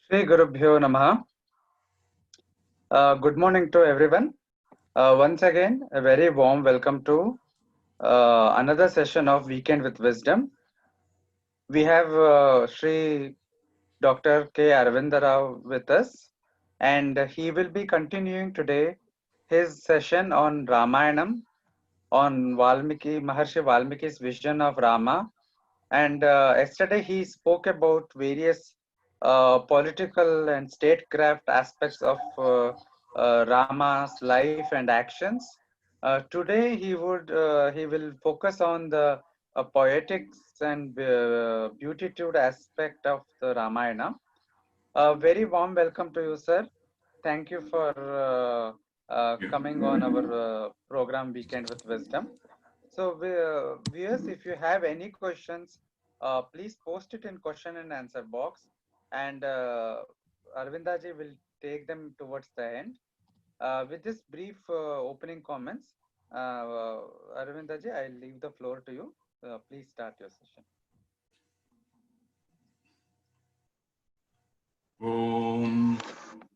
Shri Gurubhyo Namaha. Good morning to everyone. Once again, a very warm welcome to another session of Weekend with Wisdom. We have Shri Dr. K. Arvinda Rao with us, and he will be continuing today his session on Ramayanam, on Maharshi Valmiki's vision of Rama. And yesterday he spoke about various political and statecraft aspects of Rama's life and actions. Today he will focus on the poetics and beautitude aspect of the Ramayana. A very warm welcome to you, sir. Thank you for coming on our program Weekend with Wisdom. So, viewers, if you have any questions, please post it in question and answer box, and Arvindaji will take them towards the end. With this brief opening comments, Arvindaji, I'll leave the floor to you. Please start your session. Om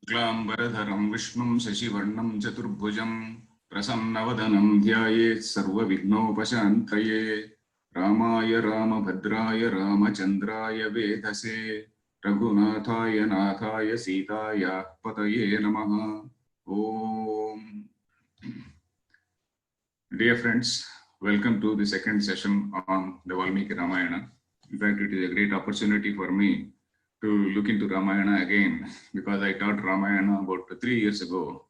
Glambaradharam Vishnum Sasivarnam Chaturbhujam Prasannavadanam Dhyayet Sarva Vignopashantaye Ramaya Ramabhadraya Ramachandraya Vedase Raghunathaya Nathaya Sitaya Pataye Namaha. Om. Dear friends, welcome to the second session on the Valmiki Ramayana. In fact, it is a great opportunity for me to look into Ramayana again, because I taught Ramayana about 3 years ago,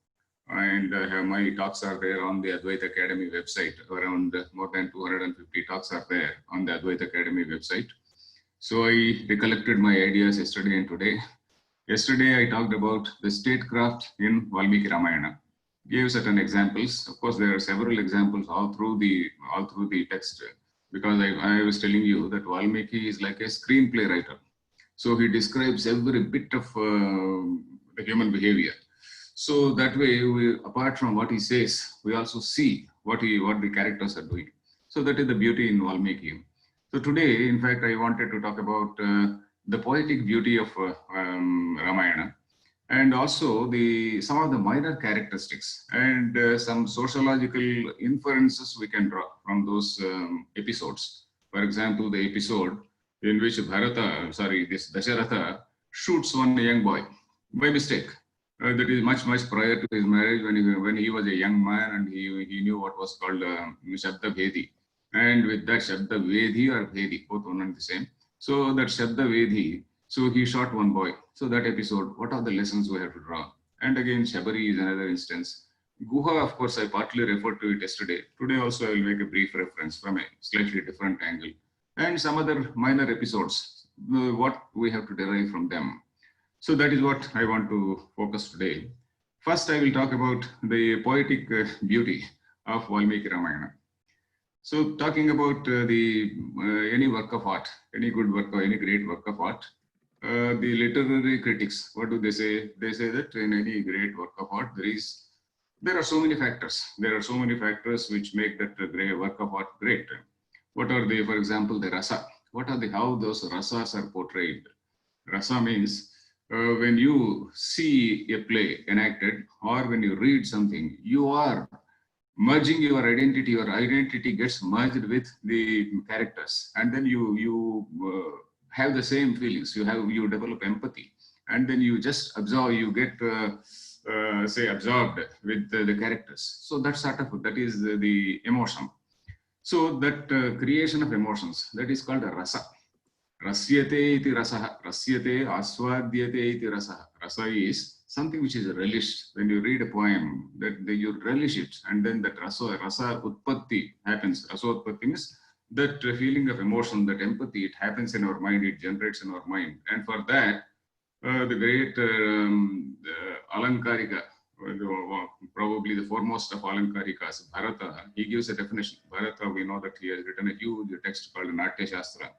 and my talks are there on the Advaita Academy website. Around more than 250 talks are there on the Advaita Academy website. So I recollected my ideas yesterday and today. Yesterday I talked about the statecraft in Valmiki Ramayana. Gave certain examples. Of course, there are several examples all through the text, because I was telling you that Valmiki is like a screenplay writer. So he describes every bit of the human behavior. So that way, apart from what he says, we also see what the characters are doing. So that is the beauty in Valmiki. So today, in fact, I wanted to talk about the poetic beauty of Ramayana, and also some of the minor characteristics and some sociological inferences we can draw from those episodes. For example, the episode in which Dasharatha shoots one young boy by mistake. That is much prior to his marriage, when he was a young man and he knew what was called Shabda Vedhi. And with that Shabda Vedhi or Vedhi, both one and the same. So that Shabda Vedhi, so he shot one boy. So that episode, what are the lessons we have to draw? And again, Shabari is another instance. Guha, of course, I partly referred to it yesterday. Today also I will make a brief reference from a slightly different angle. And some other minor episodes, what we have to derive from them. So that is what I want to focus today. First, I will talk about the poetic beauty of Valmiki Ramayana. So talking about any work of art, any good work or any great work of art, the literary critics, what do they say? They say that in any great work of art, there are so many factors. There are so many factors which make that great work of art great. What are they? For example, the rasa. How those rasas are portrayed? Rasa means when you see a play enacted or when you read something, you are merging your identity gets merged with the characters, and then you have the same feelings. You develop empathy, and then you just absorb. You get absorbed with the characters. So that is the emotion. So that creation of emotions, that is called a rasa. Rasyate iti rasaha. Rasyate aswadyate iti rasaha. Rasa is something which is relished. When you read a poem, you relish it, and then that rasa utpatti happens. Rasa utpatti means that feeling of emotion, that empathy, it happens in our mind, it generates in our mind. And for that, the great Alankarika, probably the foremost of Alankarikas, Bharata, he gives a definition. Bharata, we know that he has written a huge text called Natya Shastra.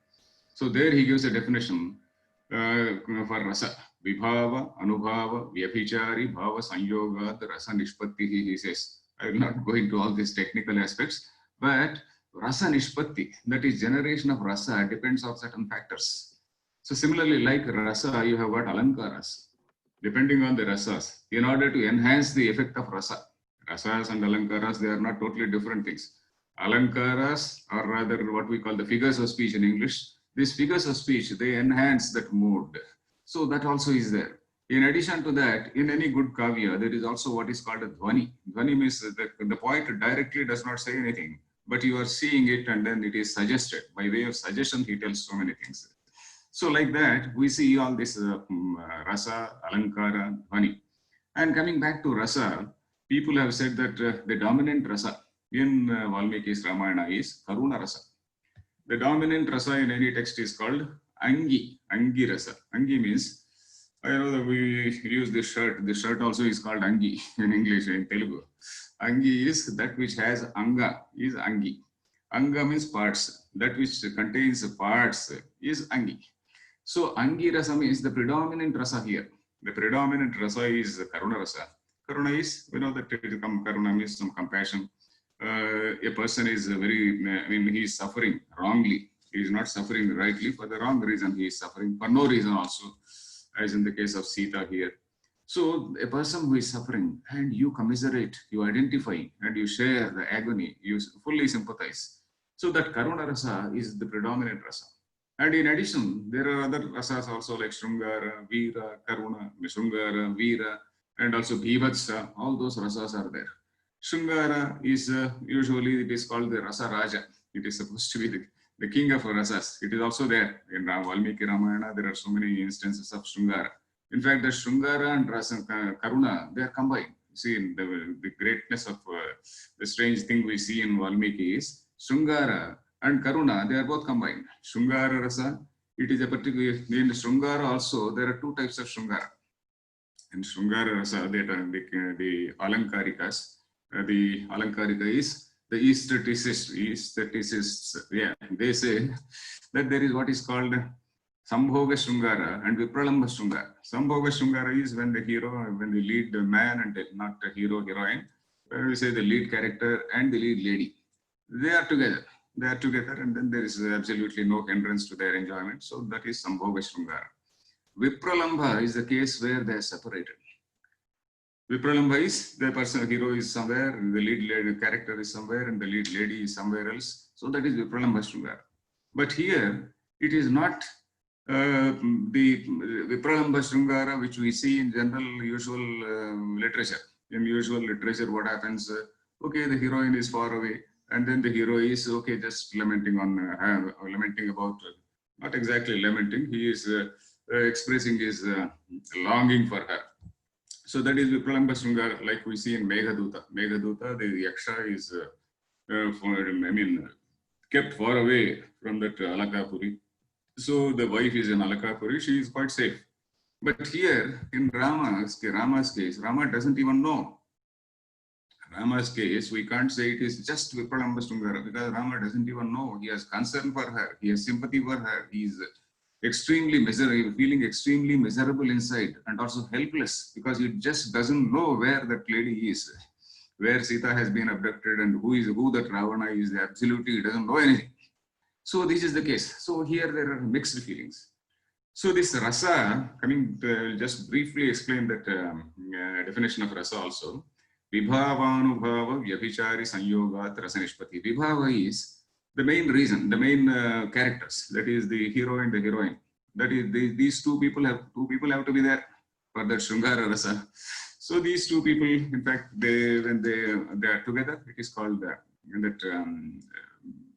So there he gives a definition for rasa. Vibhava, Anubhava, Vyabhichari, Bhava, Sanyoga, the rasa nishpatti, he says. I will not go into all these technical aspects, but rasa nishpatti, that is generation of rasa, depends on certain factors. So similarly, like rasa, you have got alankaras. Depending on the rasas, in order to enhance the effect of rasa. Rasas and alankaras, they are not totally different things. Alankaras are rather what we call the figures of speech in English. These figures of speech, they enhance that mood. So that also is there. In addition to that, in any good kavya, there is also what is called a dhvani. Dhvani means that the poet directly does not say anything, but you are seeing it and then it is suggested. By way of suggestion, he tells so many things. So like that, we see all this rasa, alankara, dhvani. And coming back to rasa, people have said that the dominant rasa in Valmiki's Ramayana is Karuna rasa. The dominant rasa in any text is called Angi, Angi rasa. Angi means, I know that we use this shirt. This shirt also is called Angi in English, in Telugu. Angi is that which has Anga, is Angi. Anga means parts. That which contains parts is Angi. So Angi rasa means the predominant rasa here. The predominant rasa is Karuna rasa. Karuna is, we know that Karuna means some compassion. A person is he is suffering wrongly. He is not suffering rightly. For the wrong reason, he is suffering. For no reason also, as in the case of Sita here. So a person who is suffering and you commiserate, you identify and you share the agony, you fully sympathize. So that Karuna rasa is the predominant rasa. And in addition, there are other rasas also like Shrungara, Veera, Karuna, Shrungara, Veera, and also Bhivatsa. All those rasas are there. Shrungara is usually it is called the Rasa Raja. It is supposed to be the king of rasas. It is also there in Valmiki Ramayana. There are so many instances of Shrungara. In fact, the Shrungara and Rasa Karuna, they are combined. See, the greatness of the strange thing we see in Valmiki is Shrungara and Karuna, they are both combined. Shrungara rasa, it is a particular, in Shrungara also, there are two types of Shrungara. In Shrungara rasa, the Alankarikas, the Alankarika is the aestheticists, yeah, they say that there is what is called Sambhoga Shrungara and Vipralamba Shrungara. Sambhoga Shrungara is when the hero, when the lead man and not the hero, heroine, when we say the lead character and the lead lady, they are together. They are together and then there is absolutely no hindrance to their enjoyment. So that is Sambhoga Shrungara. Vipralamba is the case where they are separated. Vipralamba is the person, hero is somewhere, and the lead lady character is somewhere, and the lead lady is somewhere else. So that is Vipralamba Shrungara. But here, it is not the Vipralamba Shrungara which we see in general usual literature. In usual literature, what happens? Okay, the heroine is far away. And then the hero is okay, just lamenting lamenting about, not exactly lamenting. He is expressing his longing for her. So that is Vipralamba Shrungara, like we see in Meghaduta. Meghaduta, the Yaksha is, kept far away from that Alakapuri. So the wife is in Alakapuri. She is quite safe. But here in Rama's case, Rama doesn't even know. Rama's case, we can't say it is just Vipralamba Shrungara because Rama doesn't even know. He has concern for her. He has sympathy for her. He is extremely miserable, feeling extremely miserable inside and also helpless because he just doesn't know where that lady is, where Sita has been abducted and who that Ravana is. Absolutely, he doesn't know anything. So this is the case. So here there are mixed feelings. So this rasa, coming to just briefly explain that definition of rasa also. Vibhavanubhava vyabhichari sanyogat rasanishpati. Vibhava is the main reason, the main characters. That is the hero and the heroine. That is these two people have to be there for that Shrungara rasa. So these two people, in fact, when they are together, it is called that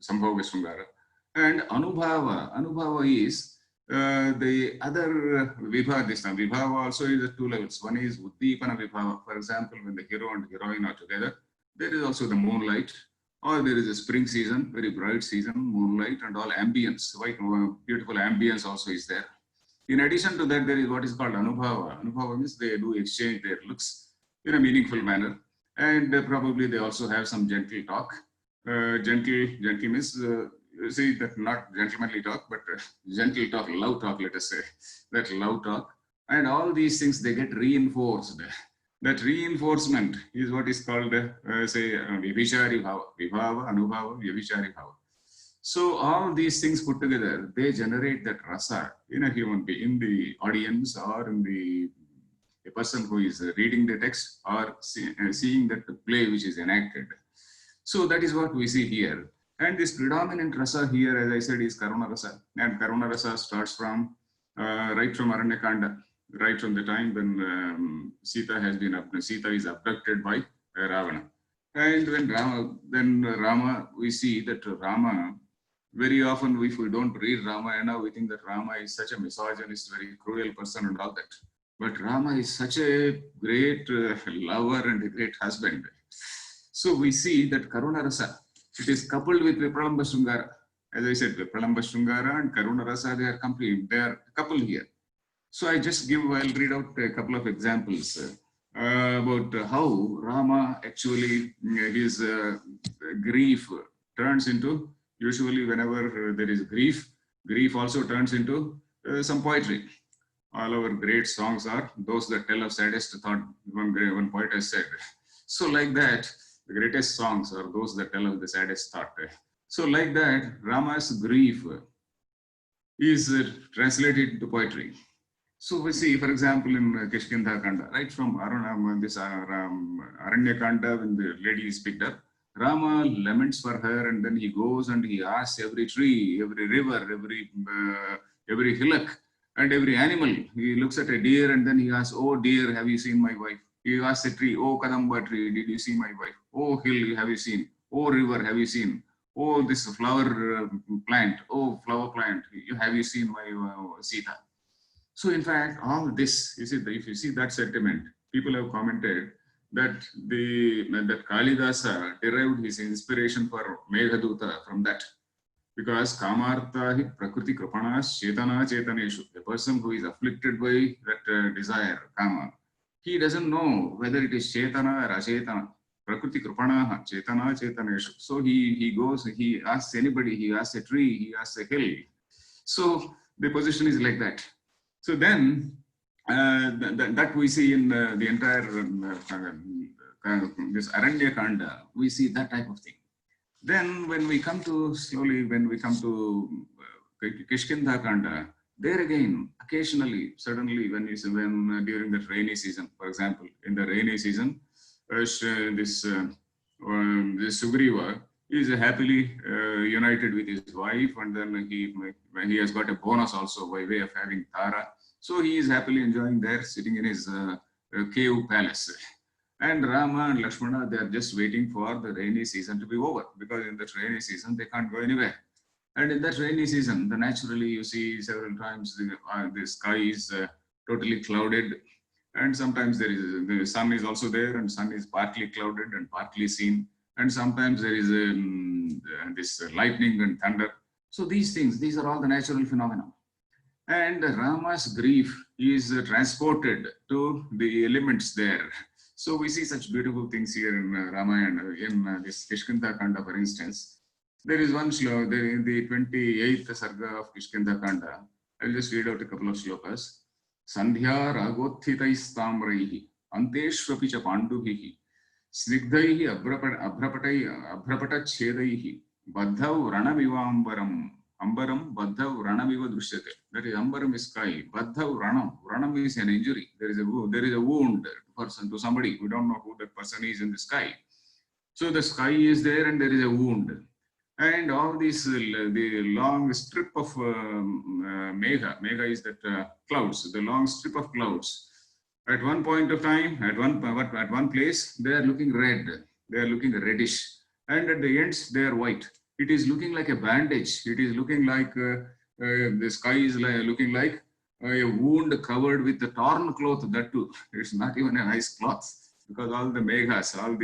Sambhoga Shrungara. And Anubhava is the other Vibhava this time. Vibhava also is at two levels. One is Uddipana Vibhava. For example, when the hero and heroine are together, there is also the moonlight, or there is a spring season, very bright season, moonlight and all ambience, right? Beautiful ambience also is there. In addition to that, there is what is called Anubhava. Anubhava means they do exchange their looks in a meaningful manner. And probably they also have some gentle talk. Gentle means you see that not gentlemanly talk, but gentle talk, love talk, let us say, that love talk. And all these things, they get reinforced. That reinforcement is what is called, say, Vyabhichari Bhava, Vibhava, Anubhava, Vyabhichari Bhava. So all these things put together, they generate that rasa in a human being, in the audience or in the a person who is reading the text or seeing that play which is enacted. So that is what we see here. And this predominant rasa here, as I said, is Karuna rasa. And Karuna rasa starts from right from Aranyakanda, right from the time when Sita is abducted by Ravana. And when Rama, we see that Rama, very often if we don't read Ramayana, we think that Rama is such a misogynist, very cruel person and all that. But Rama is such a great lover and a great husband. So we see that Karuna rasa, it is coupled with Vipralamba Shrungara. As I said, Vipralamba Shrungara and Karuna rasa, they are complete, they are coupled here. So I'll read out a couple of examples about how Rama actually, his grief turns into, usually whenever there is grief also turns into some poetry. All our great songs are those that tell of saddest thought, one poet has said. So like that, the greatest songs are those that tell of the saddest thought. So like that, Rama's grief is translated into poetry. So we see, for example, in Kishkindha Kanda, right from Aranyakanda, when the lady is picked up, Rama laments for her, and then he goes and he asks every tree, every river, every hillock, and every animal. He looks at a deer and then he asks, "Oh deer, have you seen my wife?" He asks a tree, "Oh Kadamba tree, did you see my wife? Oh hill, have you seen? Oh river, have you seen? Oh this flower plant, oh flower plant, have you seen my Sita?" So in fact, all this, you see, if you see that sentiment, people have commented that that Kalidasa derived his inspiration for Meghaduta from that. Because Kamartha hi prakriti kripanas chetana chetaneshu, a person who is afflicted by that desire, kama, he doesn't know whether it is chetana or achetana. Prakriti kripanaha chetana chetaneshu. So he goes, he asks anybody, he asks a tree, he asks a hill. So the position is like that. So then that we see in the entire this Aranyakanda, we see that type of thing. Then when we come to Kishkindha Kanda, there again, occasionally, suddenly, when during the rainy season, for example, in the rainy season, this Sugriva is happily united with his wife, and then he has got a bonus also by way of having Tara. So he is happily enjoying there, sitting in his cave palace. And Rama and Lakshmana, they are just waiting for the rainy season to be over, because in that rainy season, they can't go anywhere. And in that rainy season, naturally you see several times the sky is totally clouded. And sometimes the sun is also there, and sun is partly clouded and partly seen. And sometimes there is this lightning and thunder. So these are all the natural phenomena. And Rama's grief is transported to the elements there. So we see such beautiful things here in Ramayana, in this Kishkindha Kanda, for instance. There is one shloka in the 28th sarga of Kishkindha Kanda. I'll just read out a couple of shlokas. Sandhya ragotthitais tamraihi, anteshvapi cha pandubhihi, snigdhaihi abhrapatachedaihi, baddhav ranamivambaram, ambaram baddhav ranamiva drishyate. That is, ambaram is sky, baddhav ranam is an injury. There is a wound to somebody. We don't know who that person is in the sky. So the sky is there and there is a wound. And all these, the long strip of megha is that clouds, the long strip of clouds. At one point of time, at one place, they are looking red, they are looking reddish. And at the ends, they are white. It is looking like a bandage. It is looking like the sky is looking like a wound covered with a torn cloth, that too. It's not even a nice cloth, because all the meghas, all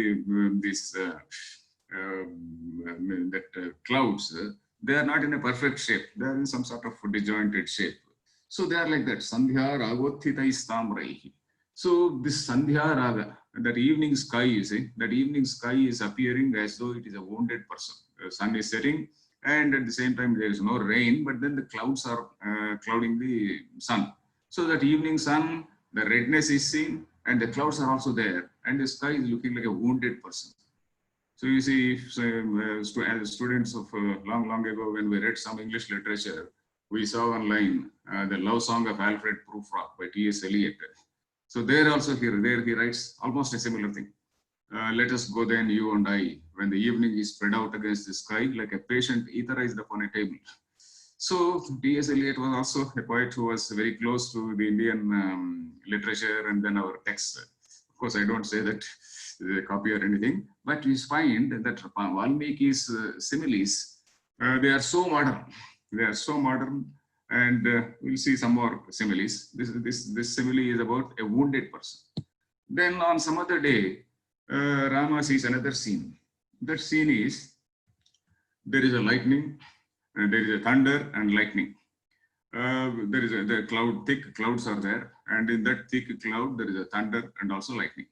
clouds, they are not in a perfect shape. They are in some sort of disjointed shape. So they are like that. Sandhya ragotthitais tamraihi. So this Sandhya raga, that evening sky, you see, that evening sky is appearing as though it is a wounded person. The sun is setting, and at the same time there is no rain, but then the clouds are clouding the sun. So that evening sun, the redness is seen, and the clouds are also there, and the sky is looking like a wounded person. So you see, as students of long ago, when we read some English literature, we saw online the love song of Alfred Prufrock by T.S. Eliot. So there also there he writes almost a similar thing. Let us go then, you and I, when the evening is spread out against the sky, like a patient etherized upon a table. So T.S. Eliot was also a poet who was very close to the Indian literature and then our texts. Of course, I don't say that they copy or anything, but we find that Valmiki's similes, they are so modern. They are so modern, and we'll see some more similes. This simile is about a wounded person. Then on some other day, Rama sees another scene. That scene is, there is a lightning, there is a thunder and lightning. There is the cloud, thick clouds are there, and in that thick cloud there is a thunder and also lightning.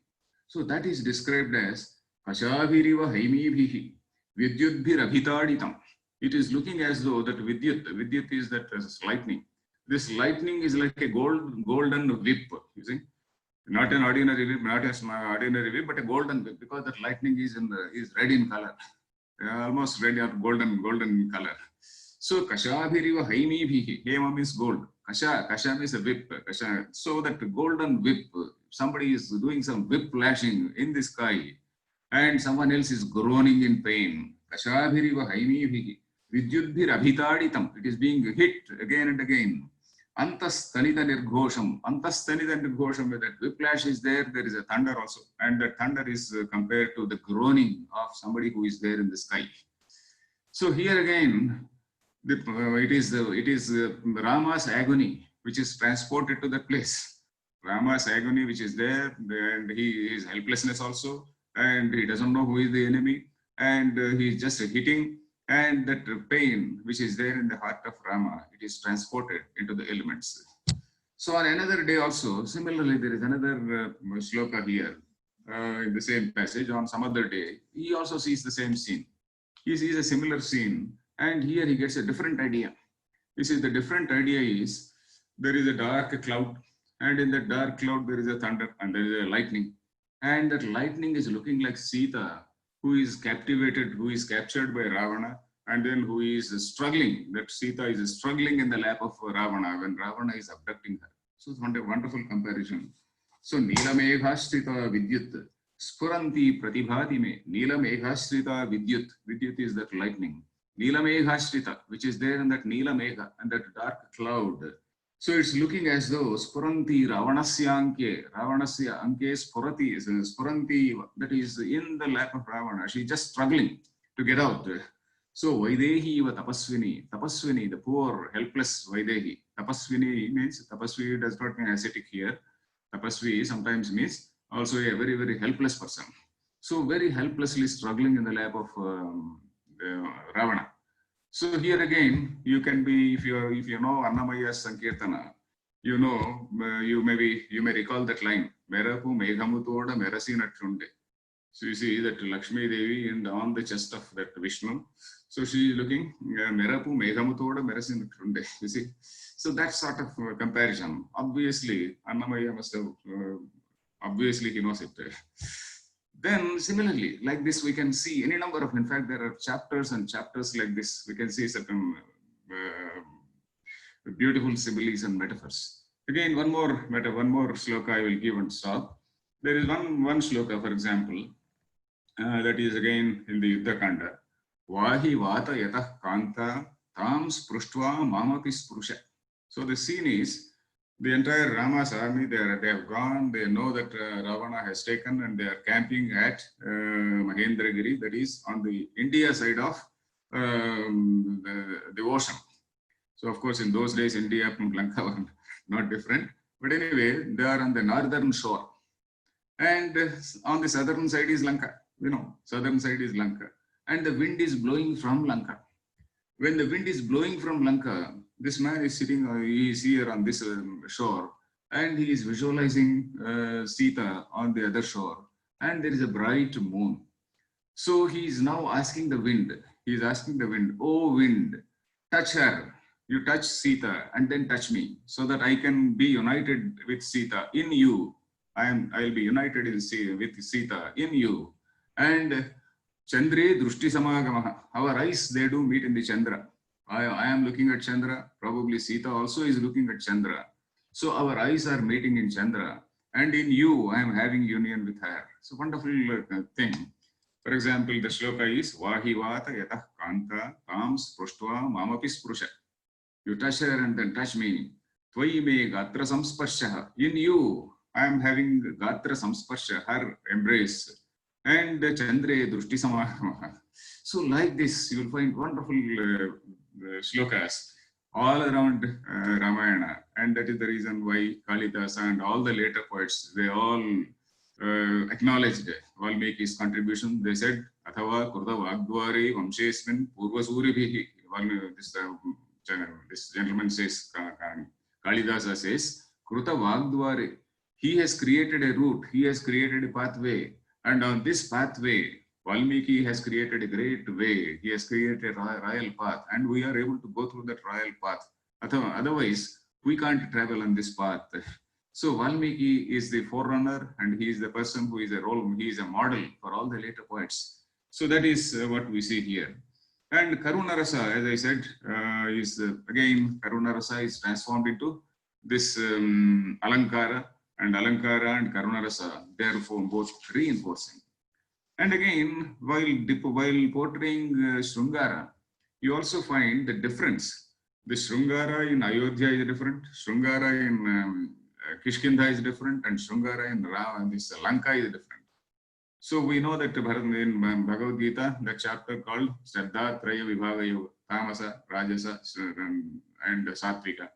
So that is described as Kashaviriva Haimibhihi Vidyudbhir Abhitaditam. It is looking as though that Vidyut is that lightning. This lightning is like a golden whip, you see. Not an ordinary whip, not an ordinary whip, but a golden whip, because that lightning is red in color, almost red or golden color. So Kashabhiriva Haimibhihi, Hema means gold. Kasha means a whip. Kasha. So that golden whip, somebody is doing some whip lashing in the sky, and someone else is groaning in pain. Kashabhiriva Haimibhihi, Vidyudbhir Abhitaditam. It is being hit again and again. Antastanita Nirghosham. Antastanita Nirghosham, where that whiplash is there is a thunder also. And that thunder is compared to the groaning of somebody who is there in the sky. So here again, it is Rama's agony which is transported to that place. Rama's agony which is there, and his helplessness also, and he doesn't know who is the enemy, and he is just hitting, and that pain which is there in the heart of Rama, it is transported into the elements. So on another day also, similarly, there is another shloka here in the same passage. On some other day, he also sees the same scene. He sees a similar scene, and here he gets a different idea. You see, the different idea is, there is a dark cloud, and in that dark cloud there is a thunder and there is a lightning, and that lightning is looking like Sita, who is captivated, who is captured by Ravana, and then who is struggling, that Sita is struggling in the lap of Ravana when Ravana is abducting her. So it's a wonderful comparison. So Nila Meghashrita Vidyut Spuranti Pratibhati me. Nila Meghashrita Vidyut. Vidyut is that lightning. Nila Meghashrita, which is there in that Nila Megha and that dark cloud. So it's looking as though Spuranti Ravanasya Anke Spuranti, that is in the lap of Ravana. She's just struggling to get out. So Vaidehi va Tapaswini, the poor, helpless Vaidehi. Tapaswini means, Tapasvi does not mean ascetic here. Tapasvi sometimes means also a very, very helpless person. So very helplessly struggling in the lap of Ravana. So here again, you can be, if you know Annamaya's Sankirtana, you know, you may recall that line, Merapu Meghamutoda Merasinattunde. So you see that Lakshmi Devi and on the chest of that Vishnu. So she is looking, Merapu Meghamutoda Merasinattunde. You see. So that sort of comparison. Obviously, Annamaya must have, obviously he knows it. Then similarly, like this, we can see any number of, in fact, there are chapters and chapters like this. We can see certain beautiful similes and metaphors. Again, one more shloka I will give and stop. There is one shloka, for example, that is again in the Yuddha Kanda. Vahi vata yatah kanta tam spruštva mamati sprusha. So the scene is, the entire Rama's army, they have gone, they know that Ravana has taken, and they are camping at Mahendragiri, that is on the India side of the ocean. So of course, in those days, India and Lanka were not different. But anyway, they are on the northern shore. And on the southern side is Lanka, you know, southern side is Lanka. And the wind is blowing from Lanka. When the wind is blowing from Lanka, this man is sitting, he is here on this shore, and he is visualizing Sita on the other shore, and there is a bright moon. So he is now asking the wind, oh wind, touch her, you touch Sita and then touch me, so that I can be united with Sita in you. I'll be united with Sita in you. And Chandre Drushti Samagamaha. Our eyes, they do meet in the Chandra. I am looking at Chandra. Probably Sita also is looking at Chandra. So our eyes are meeting in Chandra. And in you, I am having union with her. So wonderful thing. For example, the shloka is Vahivata Yatah Kanta Tam Spruštva Mamapi Sprusha. You touch her and then touch me. Tvai me Gatra Samsparshaha. In you, I am having Gatra Samsparsha, her embrace. And Chandre Drushti Samagamaha. So like this, you will find wonderful shlokas all around Ramayana. And that is the reason why Kalidasa and all the later poets, they all acknowledged Valmiki's contribution. They said, Athava Kurda Vagdwari Vamshesmin Purva Suribhihi. This gentleman says, Kalidasa says, Kruta Vagdwari. He has created a route, he has created a pathway. And on this pathway, Valmiki has created a great way. He has created a royal path, and we are able to go through that royal path. Otherwise, we can't travel on this path. So Valmiki is the forerunner, and he is the person who is he is a model for all the later poets. So that is what we see here. And Karunarasa, as I said, is again, Karunarasa is transformed into this Alankara, and Alankara and Karunarasa, therefore both reinforcing. And again, while portraying Srungara, you also find the difference. The Srungara in Ayodhya is different, Srungara in Kishkinda is different, and Srungara in this Lanka is different. So we know that in Bhagavad Gita, the chapter called Shraddha Traya Vibhaga Yoga, Tamasa, Rajasa, and Sattvika.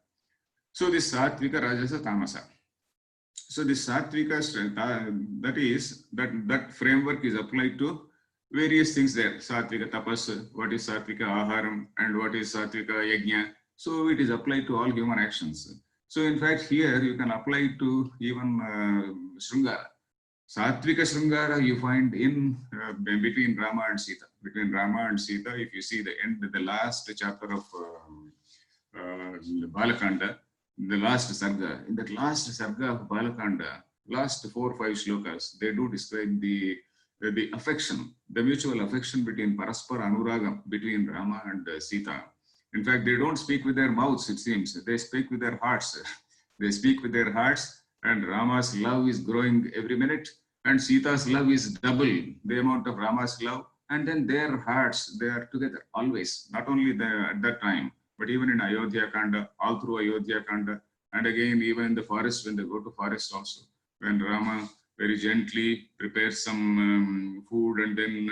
So this Sattvika, Rajasa, Tamasa. So this Sattvika, that framework is applied to various things there. Sattvika Tapas, what is Sattvika Aharam, and what is Sattvika Yajna. So it is applied to all human actions. So in fact, here you can apply to even Srungara. Sattvika Srungara you find in between Rama and Sita. Between Rama and Sita, if you see the last chapter of Balakanda, the last sarga, in that last sarga of Balakanda, last 4 or 5 shlokas, they do describe the affection, the mutual affection between Paraspara Anuragam, between Rama and Sita. In fact, they don't speak with their mouths, it seems. They speak with their hearts. They speak with their hearts, and Rama's love is growing every minute, and Sita's love is double the amount of Rama's love. And then their hearts, they are together always, not only at that time, but even in Ayodhya Kanda, all through Ayodhya Kanda, and again, even in the forest, when they go to forest also, when Rama very gently prepares some food and then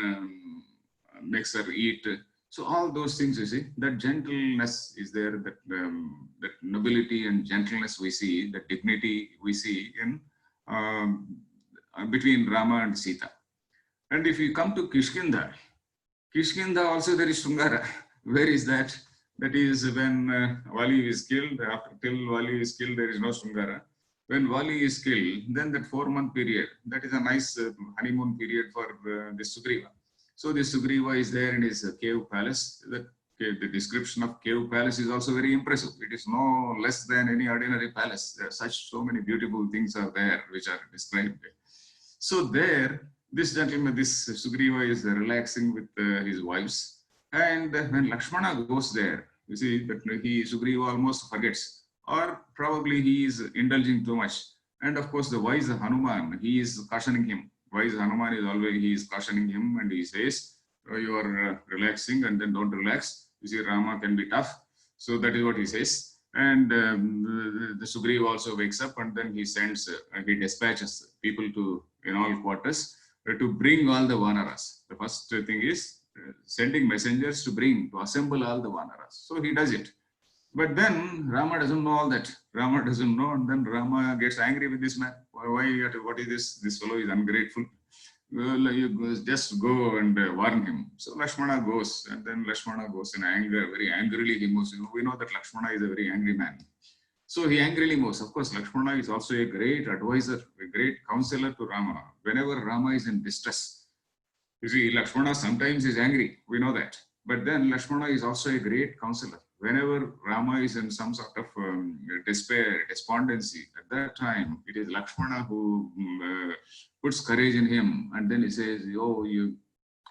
makes her eat. So all those things, you see, that gentleness is there, that nobility and gentleness we see, that dignity we see in between Rama and Sita. And if you come to Kishkinda also there is Srungara. Where is that? That is when Vali is killed. Till Vali is killed, there is no Srungara. When Vali is killed, then that 4-month period, that is a nice honeymoon period for this Sugriva. So this Sugriva is there in his cave palace. The description of cave palace is also very impressive. It is no less than any ordinary palace. There are so many beautiful things are there which are described. So there, this gentleman, this Sugriva is relaxing with his wives. And when Lakshmana goes there, you see that Sugriva almost forgets, or probably he is indulging too much. And of course, the wise Hanuman, he is cautioning him. Wise Hanuman is cautioning him, and he says, you are relaxing and then don't relax. You see, Rama can be tough. So that is what he says. And the Sugriva also wakes up, and then he dispatches people in all quarters to bring all the Vanaras. The first thing is sending messengers to assemble all the Vanaras. So he does it. But then Rama doesn't know all that. Rama doesn't know, and then Rama gets angry with this man. What is this? This fellow is ungrateful. Well, you just go and warn him. So Lakshmana goes, and then Lakshmana goes in anger, very angrily he moves. We know that Lakshmana is a very angry man. So he angrily moves. Of course, Lakshmana is also a great advisor, a great counselor to Rama. Whenever Rama is in distress, you see, Lakshmana sometimes is angry. We know that. But then Lakshmana is also a great counselor. Whenever Rama is in some sort of despair, despondency, at that time, it is Lakshmana who puts courage in him. And then he says, oh,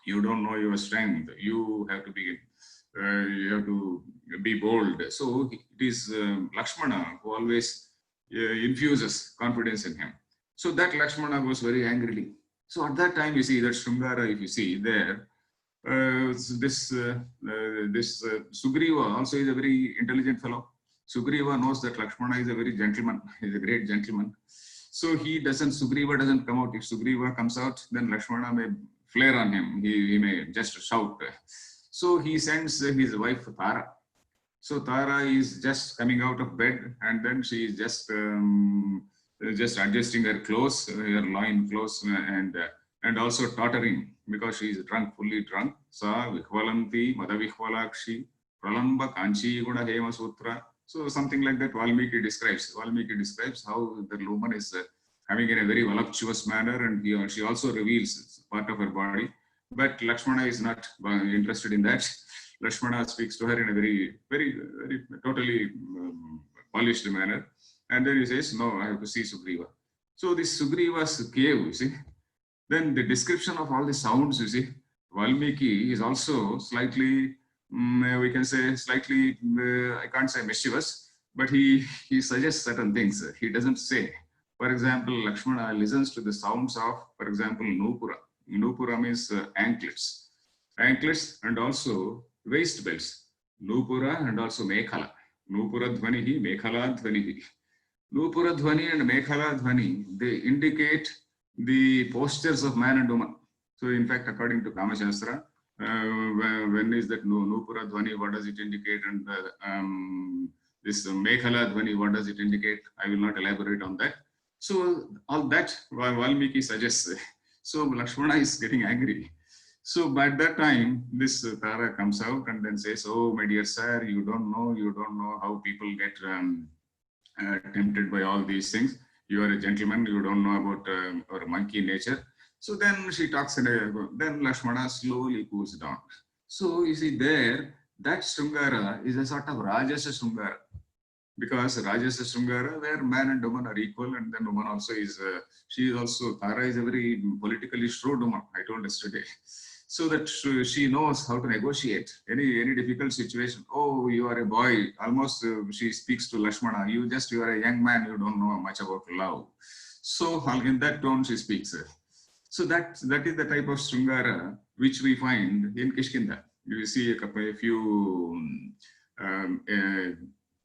You don't know your strength. You have to be bold. So it is Lakshmana who always infuses confidence in him. So that Lakshmana goes very angrily. So at that time, you see that Shrungara, if you see there, this Sugriva also is a very intelligent fellow. Sugriva knows that Lakshmana is a very gentleman. He's a great gentleman. So Sugriva doesn't come out. If Sugriva comes out, then Lakshmana may flare on him. He may just shout. So he sends his wife Tara. So Tara is just coming out of bed, and then she is just adjusting her clothes, her loin clothes, and also tottering because she is drunk, fully drunk. Sa Vihvalanti Madavihvalakshi Pralamba Kanchi Guna Hema Sutra. So something like that Valmiki describes. Valmiki describes how the woman is having in a very voluptuous manner, and she also reveals part of her body. But Lakshmana is not interested in that. Lakshmana speaks to her in a very, very, very totally polished manner. And then he says, no, I have to see Sugriva. So this Sugriva's cave, you see, then the description of all the sounds, you see, Valmiki is also slightly, we can say slightly, I can't say mischievous, but he suggests certain things. He doesn't say. For example, Lakshmana listens to the sounds of, for example, Nupura. Nupura means anklets. Anklets and also waist belts. Nupura and also Mekhala. Nupura Dhvanihi, Mekhala Dhvanihi. Nupura Dhvani and Mekhala Dhvani, they indicate the postures of man and woman. So in fact, according to Kama Shastra, when is that Nupura Dhvani, what does it indicate? And this Mekhala Dhvani, what does it indicate? I will not elaborate on that. So all that Valmiki suggests. So Lakshmana is getting angry. So by that time, this Tara comes out and then says, oh, my dear sir, you don't know how people get tempted by all these things. You are a gentleman, you don't know about our monkey nature. So then she talks, then Lakshmana slowly cools down. So you see there, that Shrungara is a sort of Rajasa Shrungara. Because Rajasa Shrungara, where man and woman are equal, and then woman also is, Tara is a very politically shrewd woman, I told yesterday. So that she knows how to negotiate any difficult situation. Oh, you are a boy, almost she speaks to Lakshmana, you are a young man, you don't know much about love. So in that tone she speaks. So that is the type of Shrungara which we find in Kishkinda. You see a few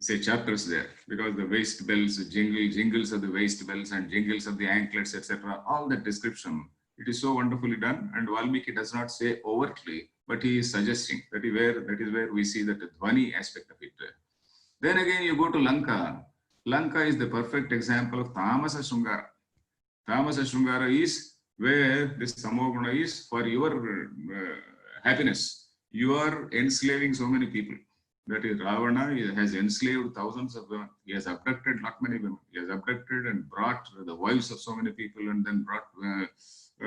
say chapters there, because the waist bells, jingles of the waist bells and jingles of the anklets, etc. All that description, it is so wonderfully done. And Valmiki does not say overtly, but he is suggesting. That is where we see that Dhvani aspect of it. Then again, you go to Lanka. Lanka is the perfect example of Tamasa Shrungara. Tamasa Shrungara is where this Tamoguna is for your happiness. You are enslaving so many people. That is, Ravana has enslaved thousands of women. He has abducted not many women. He has abducted and brought the wives of so many people, and then brought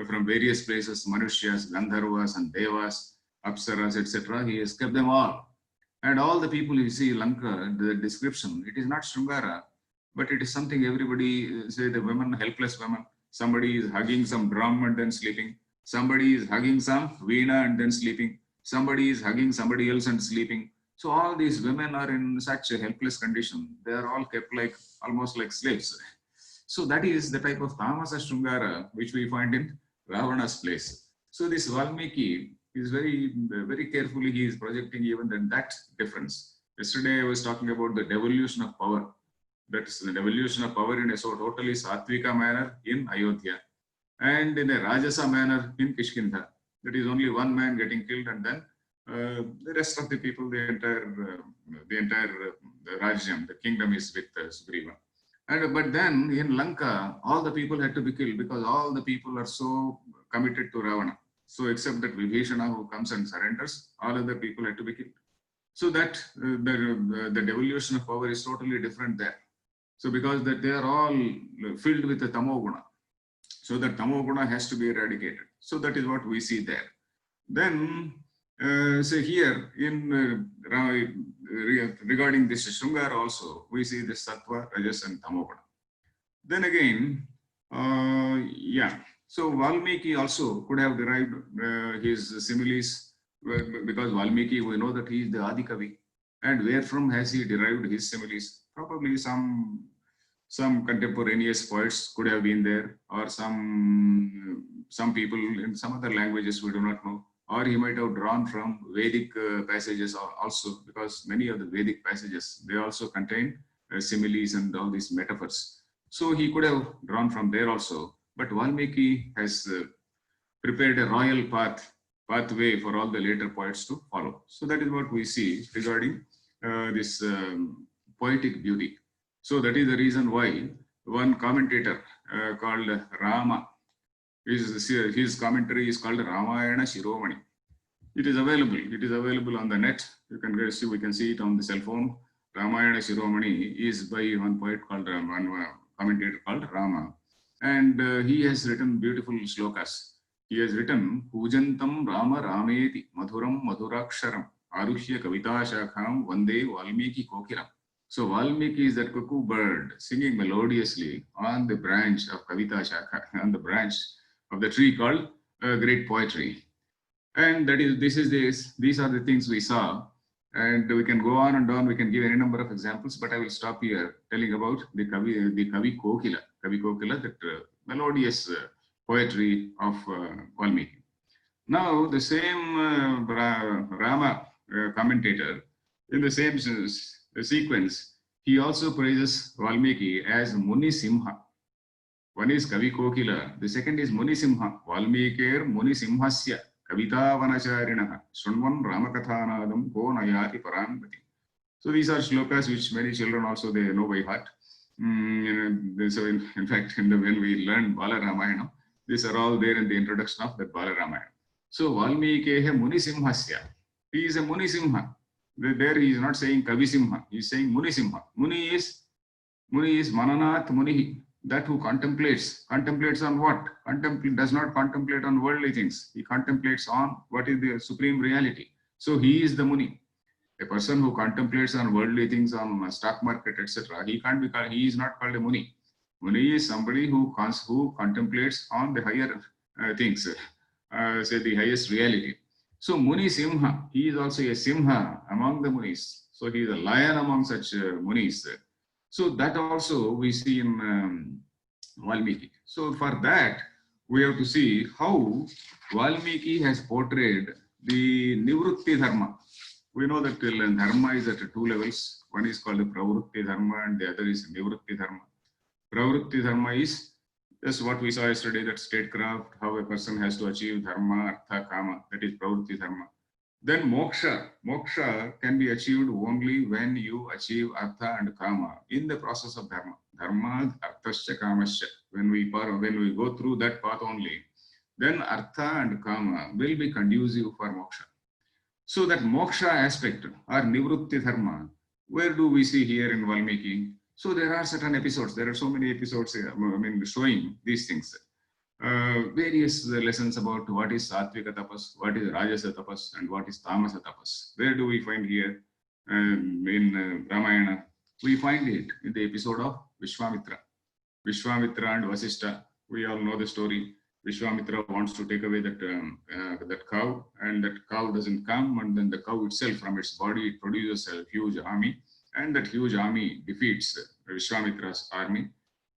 from various places, Manushyas, Gandharvas and Devas, Apsaras, etc. He has kept them all. And all the people you see Lanka, the description, it is not Shrungara, but it is something everybody, say the women, helpless women. Somebody is hugging some drum and then sleeping. Somebody is hugging some veena and then sleeping. Somebody is hugging somebody else and sleeping. So all these women are in such a helpless condition. They are all kept almost like slaves. So that is the type of Tamasa Shrungara which we find in Ravana's place. So this Valmiki is very, very carefully, he is projecting even that difference. Yesterday I was talking about the devolution of power. That is the devolution of power in a so totally Satvika manner in Ayodhya, and in a Rajasa manner in Kishkinda. That is only one man getting killed, and then the rest of the people, the entire Rajyam, the kingdom is with Sugriva. But then in Lanka, all the people had to be killed because all the people are so committed to Ravana. So except that Vibhishana who comes and surrenders, all other people had to be killed. So that the devolution of power is totally different there. So because that they are all filled with the Tamoguna. So the Tamoguna has to be eradicated. So that is what we see there. Then so here in regarding this Shrungara also, we see the Sattva, Rajas and Tamoguna. Then again, So Valmiki also could have derived his similes because Valmiki, we know that he is the Adi Kavi. And where from has he derived his similes? Probably some contemporaneous poets could have been there, or some people in some other languages we do not know, or he might have drawn from Vedic passages also, because many of the Vedic passages, they also contain similes and all these metaphors. So he could have drawn from there also, but Valmiki has prepared a royal pathway for all the later poets to follow. So that is what we see regarding this poetic beauty. So that is the reason why one commentator called Rama, his commentary is called Ramayana Shiromani. It is available on the net. You can see, we can see it on the cell phone. Ramayana Shiromani is by one poet called one commentator called Rama, and he has written beautiful shlokas. He has written Pujantam Rama Rameti Madhuram Madhuraksharam Arushya Kavita Shakham Vande Valmiki Kokiram. So Valmiki is that cuckoo bird singing melodiously on the branch of Kavita Shakha, on the branch of the tree called great poetry. And these are the things we saw. And we can go on and on. We can give any number of examples, but I will stop here telling about the Kavi Kokila, that melodious poetry of Valmiki. Now, the same Rama commentator, in the same sequence, he also praises Valmiki as Muni Simha. One is Kavi Kokila, the second is Muni Simha. Valmikir Muni Simhasya Kavita Vanacharinaha Sunvan Ramakathanadam Ko Nayati Parambati. So these are shlokas which many children also they know by heart. So in fact, when we learn Bala Ramayana, these are all there in the introduction of the Bala Ramayana. So Valmikehe Muni Simhasya. He is a Muni Simha. There he is not saying Kavi Simha. He is saying Muni Simha. Muni is Mananath Munihi. That who contemplates on what? Does not contemplate on worldly things. He contemplates on what is the supreme reality. So he is the Muni. A person who contemplates on worldly things, on stock market, etc., he is not called a Muni. Muni is somebody who contemplates on the higher things, say the highest reality. So Muni Simha, he is also a Simha among the Munis. So he is a lion among such Munis. So that also we see in Valmiki. So for that, we have to see how Valmiki has portrayed the Nivrutti Dharma. We know that Dharma is at two levels. One is called the Pravrutti Dharma and the other is Nivrutti Dharma. Pravrutti Dharma is just what we saw yesterday, that statecraft, how a person has to achieve Dharma, Artha, Kama, that is Pravrutti Dharma. Then moksha can be achieved only when you achieve Artha and Kama in the process of Dharma. Dharma, Arthasya, Kamasya. When we go through that path only, then Artha and Kama will be conducive for moksha. So that moksha aspect or Nivrutti Dharma, where do we see here in Valmiki? So there are certain episodes. There are so many episodes showing these things. Various lessons about what is Sattvika Tapas, what is Rajasa Tapas, and what is Tamasa Tapas. Where do we find here in Ramayana? We find it in the episode of Vishwamitra. Vishwamitra and Vasishtha, we all know the story. Vishwamitra wants to take away that cow, and that cow doesn't come, and then the cow itself, from its body, it produces a huge army, and that huge army defeats Vishwamitra's army.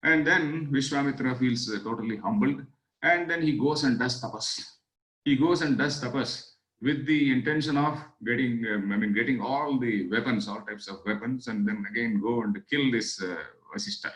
And then Vishwamitra feels totally humbled, and then he goes and does tapas. He goes and does tapas with the intention of getting all the weapons, all types of weapons, and then again go and kill this Vasishtha.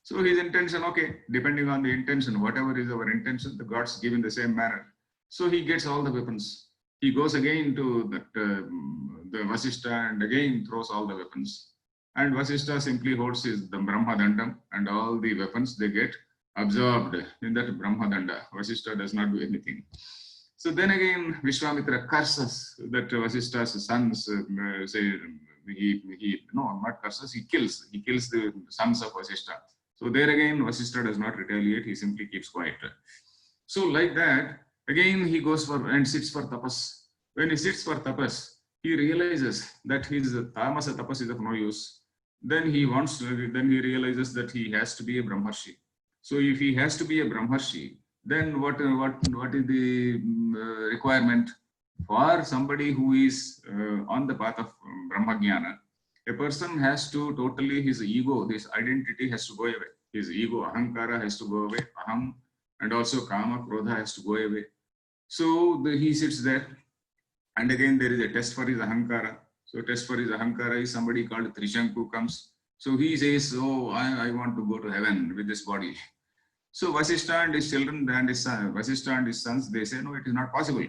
So his intention, okay, depending on the intention, whatever is our intention, the gods give in the same manner. So he gets all the weapons. He goes again to the Vasishtha and again throws all the weapons. And Vasishtha simply holds the Brahma Dandam, and all the weapons, they get absorbed in that Brahma Danda. Vasishtha does not do anything. So then again, Vishwamitra curses that Vasishtha's sons not curses, he kills the sons of Vasishtha. So there again, Vasishtha does not retaliate, he simply keeps quiet. So like that, again he goes and sits for tapas. When he sits for tapas, he realizes that his tamasa tapas is of no use. Then he realizes that he has to be a Brahmarshi. So if he has to be a Brahmarshi, then what is the requirement for somebody who is on the path of Brahmajnana? A person has to totally, his ego, this identity has to go away. His ego, ahankara has to go away, aham, and also kama, krodha has to go away. So he sits there, and again there is a test for his ahankara. So test for his ahankara is somebody called Trishanku comes. So he says, oh, I want to go to heaven with this body. So Vasishtha and his children and his son, Vasishtha and his sons, they say, no, it is not possible.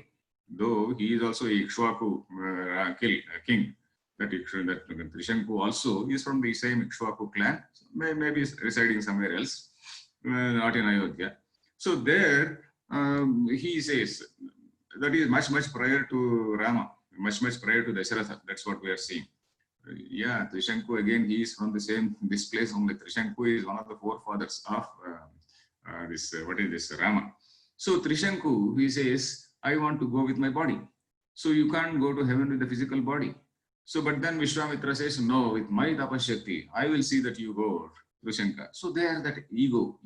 Though he is also a Ikshwaku king. That Trishanku also is from the same Ikshwaku clan, maybe residing somewhere else, not in Ayodhya. So there he says, that is much prior to Rama, much prior to Dasharatha. That's what we are seeing. Yeah, Trishanku again, he is from the same, this place only. Trishanku is one of the forefathers of Rama. So Trishanku, he says, I want to go with my body. So you can't go to heaven with the physical body. So, but then Vishwamitra says, no, with my tapashakti, I will see that you go, Trishanka. So there that ego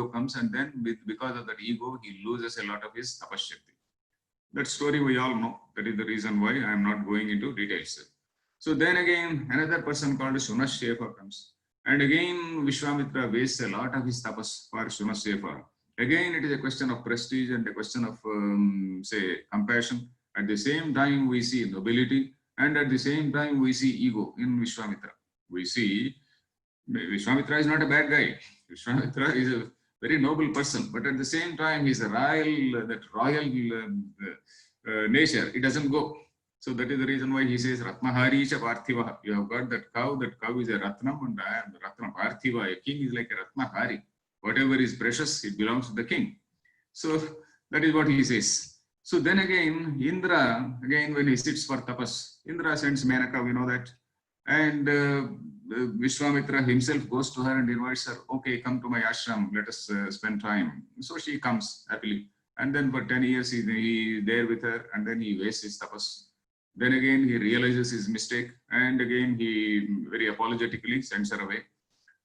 comes, and then because of that ego, he loses a lot of his tapashakti. That story we all know. That is the reason why I am not going into details. So then again, another person called Shunashefa comes. And again, Vishwamitra wastes a lot of his tapas for Shunashefa. Again, it is a question of prestige and a question of, say, compassion. At the same time, we see nobility. And at the same time, we see ego in Vishwamitra. We see Vishwamitra is not a bad guy. Vishwamitra is a very noble person. But at the same time, he's a royal nature. It doesn't go. So that is the reason why he says, Ratnahari cha Parthiva. You have got that cow is a Ratnam, and I am the Ratna Parthiva. A king is like a Ratnahari. Whatever is precious, it belongs to the king. So that is what he says. So then again, Indra, again when he sits for tapas, Indra sends Menaka, we know that. And Vishwamitra himself goes to her and invites her, okay, come to my ashram, let us spend time. So she comes happily. And then for 10 years, he is there with her, and then he wastes his tapas. Then again, he realizes his mistake, and again, he very apologetically sends her away.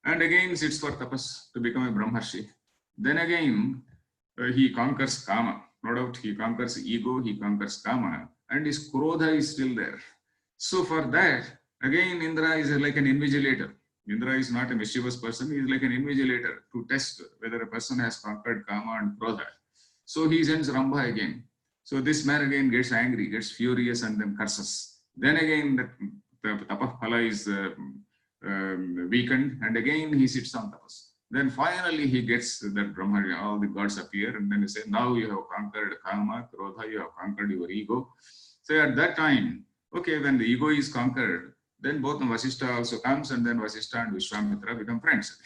And again, sits for tapas to become a Brahmarshi. Then again, he conquers Kama. No doubt, he conquers ego, he conquers Kama, and his Krodha is still there. So for that, again, Indra is like an invigilator. Indra is not a mischievous person, he is like an invigilator to test whether a person has conquered Kama and Krodha. So he sends Rambha again. So this man again gets angry, gets furious, and then curses. Then again, the tapaphala is weakened, and again he sits on tapas. Then finally he gets that Brahma, all the gods appear, and then he says, now you have conquered Kama, Krodha, you have conquered your ego. So at that time, okay, when the ego is conquered, then both Vasishtha also comes, and then Vasishtha and Vishwamitra become friends.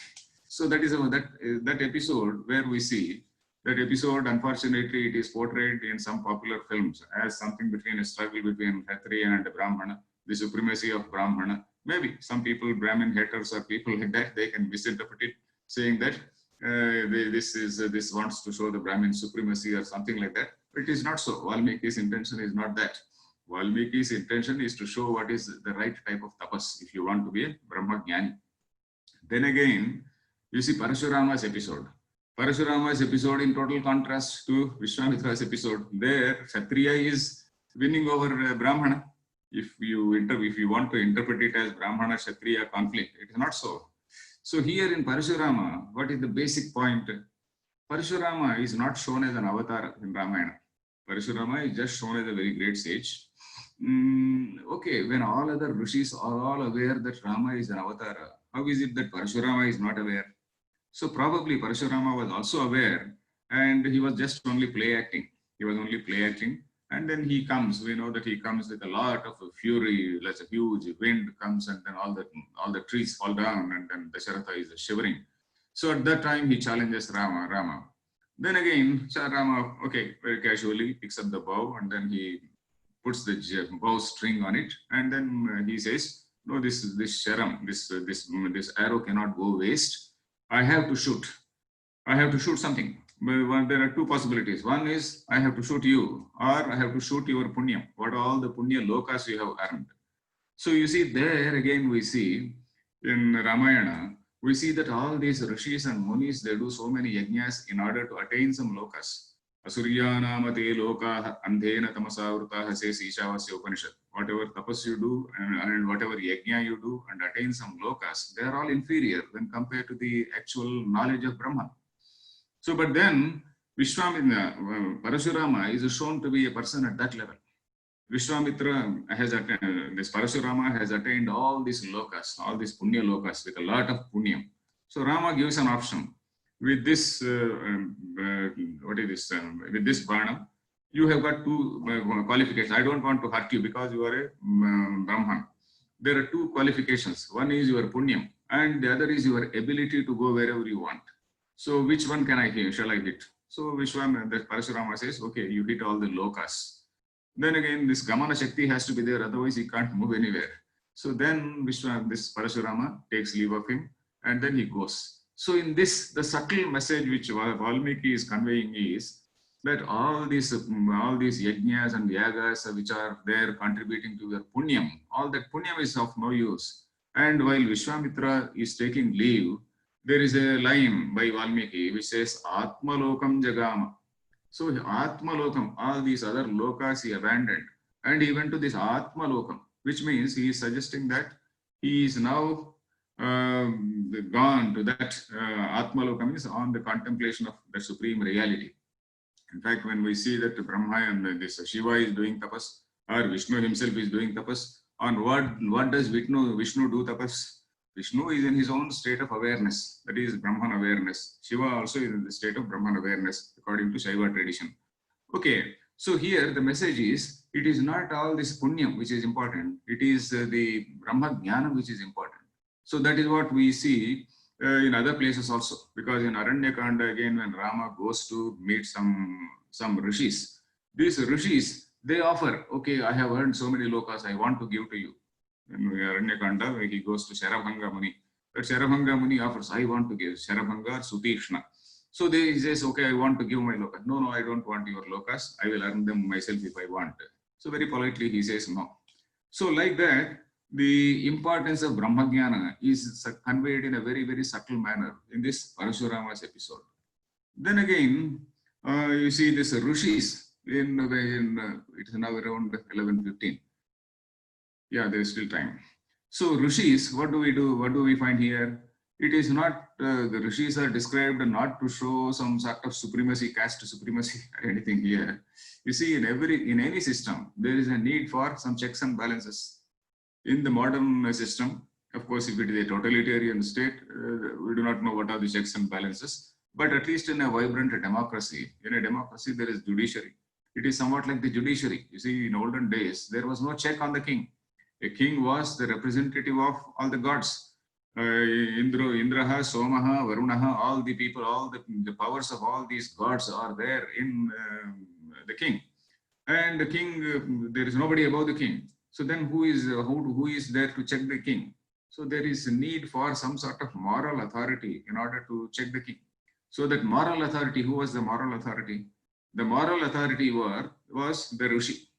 So that is that episode where we see that episode. Unfortunately, it is portrayed in some popular films as something between a struggle between Kshatriya and Brahmana, the supremacy of Brahmana. Maybe some people, Brahmin haters or people like that, they can misinterpret it, saying that this wants to show the Brahmin supremacy or something like that. But it is not so. Valmiki's intention is not that. Valmiki's intention is to show what is the right type of tapas if you want to be a Brahmajnani. Then again, you see Parashurama's episode. Parashurama's episode in total contrast to Vishwamitra's episode. There, Kshatriya is winning over Brahmana. If you want to interpret it as Brahmana-Kshatriya conflict, it is not so. So here in Parashurama, what is the basic point? Parashurama is not shown as an avatar in Ramayana. Parashurama is just shown as a very great sage. Okay, when all other rishis are all aware that Rama is an avatar, how is it that Parashurama is not aware? So probably Parashurama was also aware, and he was just only play acting. He was only play acting. And then he comes, we know that he comes with a lot of fury, like a huge wind comes, and then all the trees fall down, and then Dasharatha is shivering. So at that time, he challenges Rama. Then again, Rama, okay, very casually picks up the bow, and then he puts the bow string on it, and then he says, no, this sharam, this arrow cannot go waste. I have to shoot. I have to shoot something. There are two possibilities. One is I have to shoot you, or I have to shoot your punyam. What all the punya lokas you have earned. So you see there again we see in Ramayana, we see that all these rishis and munis, they do so many yajnas in order to attain some lokas. Asuryanamate loka andhena tamasavruta says Ishavasya Upanishad. Whatever tapas you do and whatever yajna you do and attain some lokas, they are all inferior when compared to the actual knowledge of Brahman. So, but then Vishwamitra, Parashurama is shown to be a person at that level. Vishwamitra has attained, this Parashurama has attained all these lokas, all these punya lokas with a lot of punyam. So Rama gives an option. With this, with this Bana, you have got two qualifications. I don't want to hurt you because you are a Brahman. There are two qualifications. One is your punyam and the other is your ability to go wherever you want. So which one can I hit? Shall I hit? So Vishwamitra, Parashurama says, okay, you hit all the lokas. Then again, this Gamana Shakti has to be there, otherwise he can't move anywhere. So then this Parashurama takes leave of him and then he goes. So in this, the subtle message which Valmiki is conveying is that all these yajnas and yagas which are there contributing to your punyam, all that punyam is of no use. And while Vishwamitra is taking leave, there is a line by Valmiki which says, Atma Lokam Jagama. So Atma Lokam, all these other lokas he abandoned and he went to this Atma Lokam, which means he is suggesting that he is now gone to that Atma Lokam, is on the contemplation of the supreme reality. In fact, when we see that Brahma and this Shiva is doing tapas, or Vishnu himself is doing tapas, on what does Vishnu do tapas? Vishnu is in his own state of awareness, that is Brahman awareness. Shiva also is in the state of Brahman awareness, according to Shaiva tradition. Okay, so here the message is, it is not all this punyam which is important, it is the Brahma Jnana which is important. So that is what we see in other places also, because in Aranyakanda again, when Rama goes to meet some rishis, these rishis, they offer, okay, I have earned so many lokas, I want to give to you. In Aranyakanda, he goes to Sharabhanga Muni. That Sharabhanga Muni offers, I want to give, Sharabhanga or Sutishna. So he says, okay, I want to give my lokas. No, I don't want your lokas. I will earn them myself if I want. So very politely he says no. So like that, the importance of Brahmajnana is conveyed in a very, very subtle manner in this Parashurama's episode. Then again, you see this rishis it is now around 11:15. Yeah, there is still time. So rishis, what do we do? What do we find here? It is not, the rishis are described not to show some sort of supremacy, caste supremacy or anything here. You see, in any system, there is a need for some checks and balances. In the modern system, of course, if it is a totalitarian state, we do not know what are the checks and balances. But at least in a vibrant democracy, there is judiciary. It is somewhat like the judiciary. You see, in olden days, there was no check on the king. A king was the representative of all the gods. Indraha, Somaha, Varunaha, all the people, all the powers of all these gods are there in the king. And the king, there is nobody above the king. So then who is there to check the king? So there is a need for some sort of moral authority in order to check the king. So that moral authority, who was the moral authority? The moral authority was the Rishi.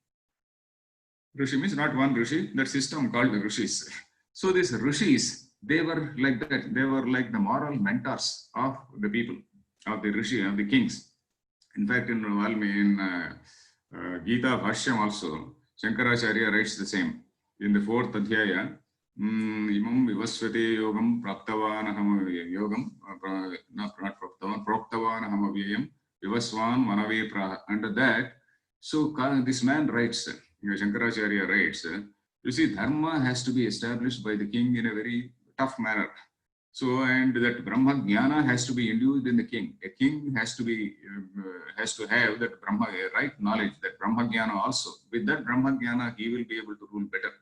Rishi means not one Rishi, that system called the Rishis. So these Rishis, they were like that. They were like the moral mentors of the people, of the Rishi, of the kings. In fact, in Gita Bhashyam also, Shankaracharya writes the same. In the 4th Adhyaya, Imam Vivasvate Yogam Praptavanaham Yogam, not Praptavan, Praptavanaham Avyayam, Vivaswan Manave Praha. Under that, so this man writes, Shankaracharya writes, you see, dharma has to be established by the king in a very tough manner. So, and that Brahma Jnana has to be induced in the king. A king has to have that Brahma, right knowledge, that Brahma Jnana also. With that Brahma Jnana, he will be able to rule better.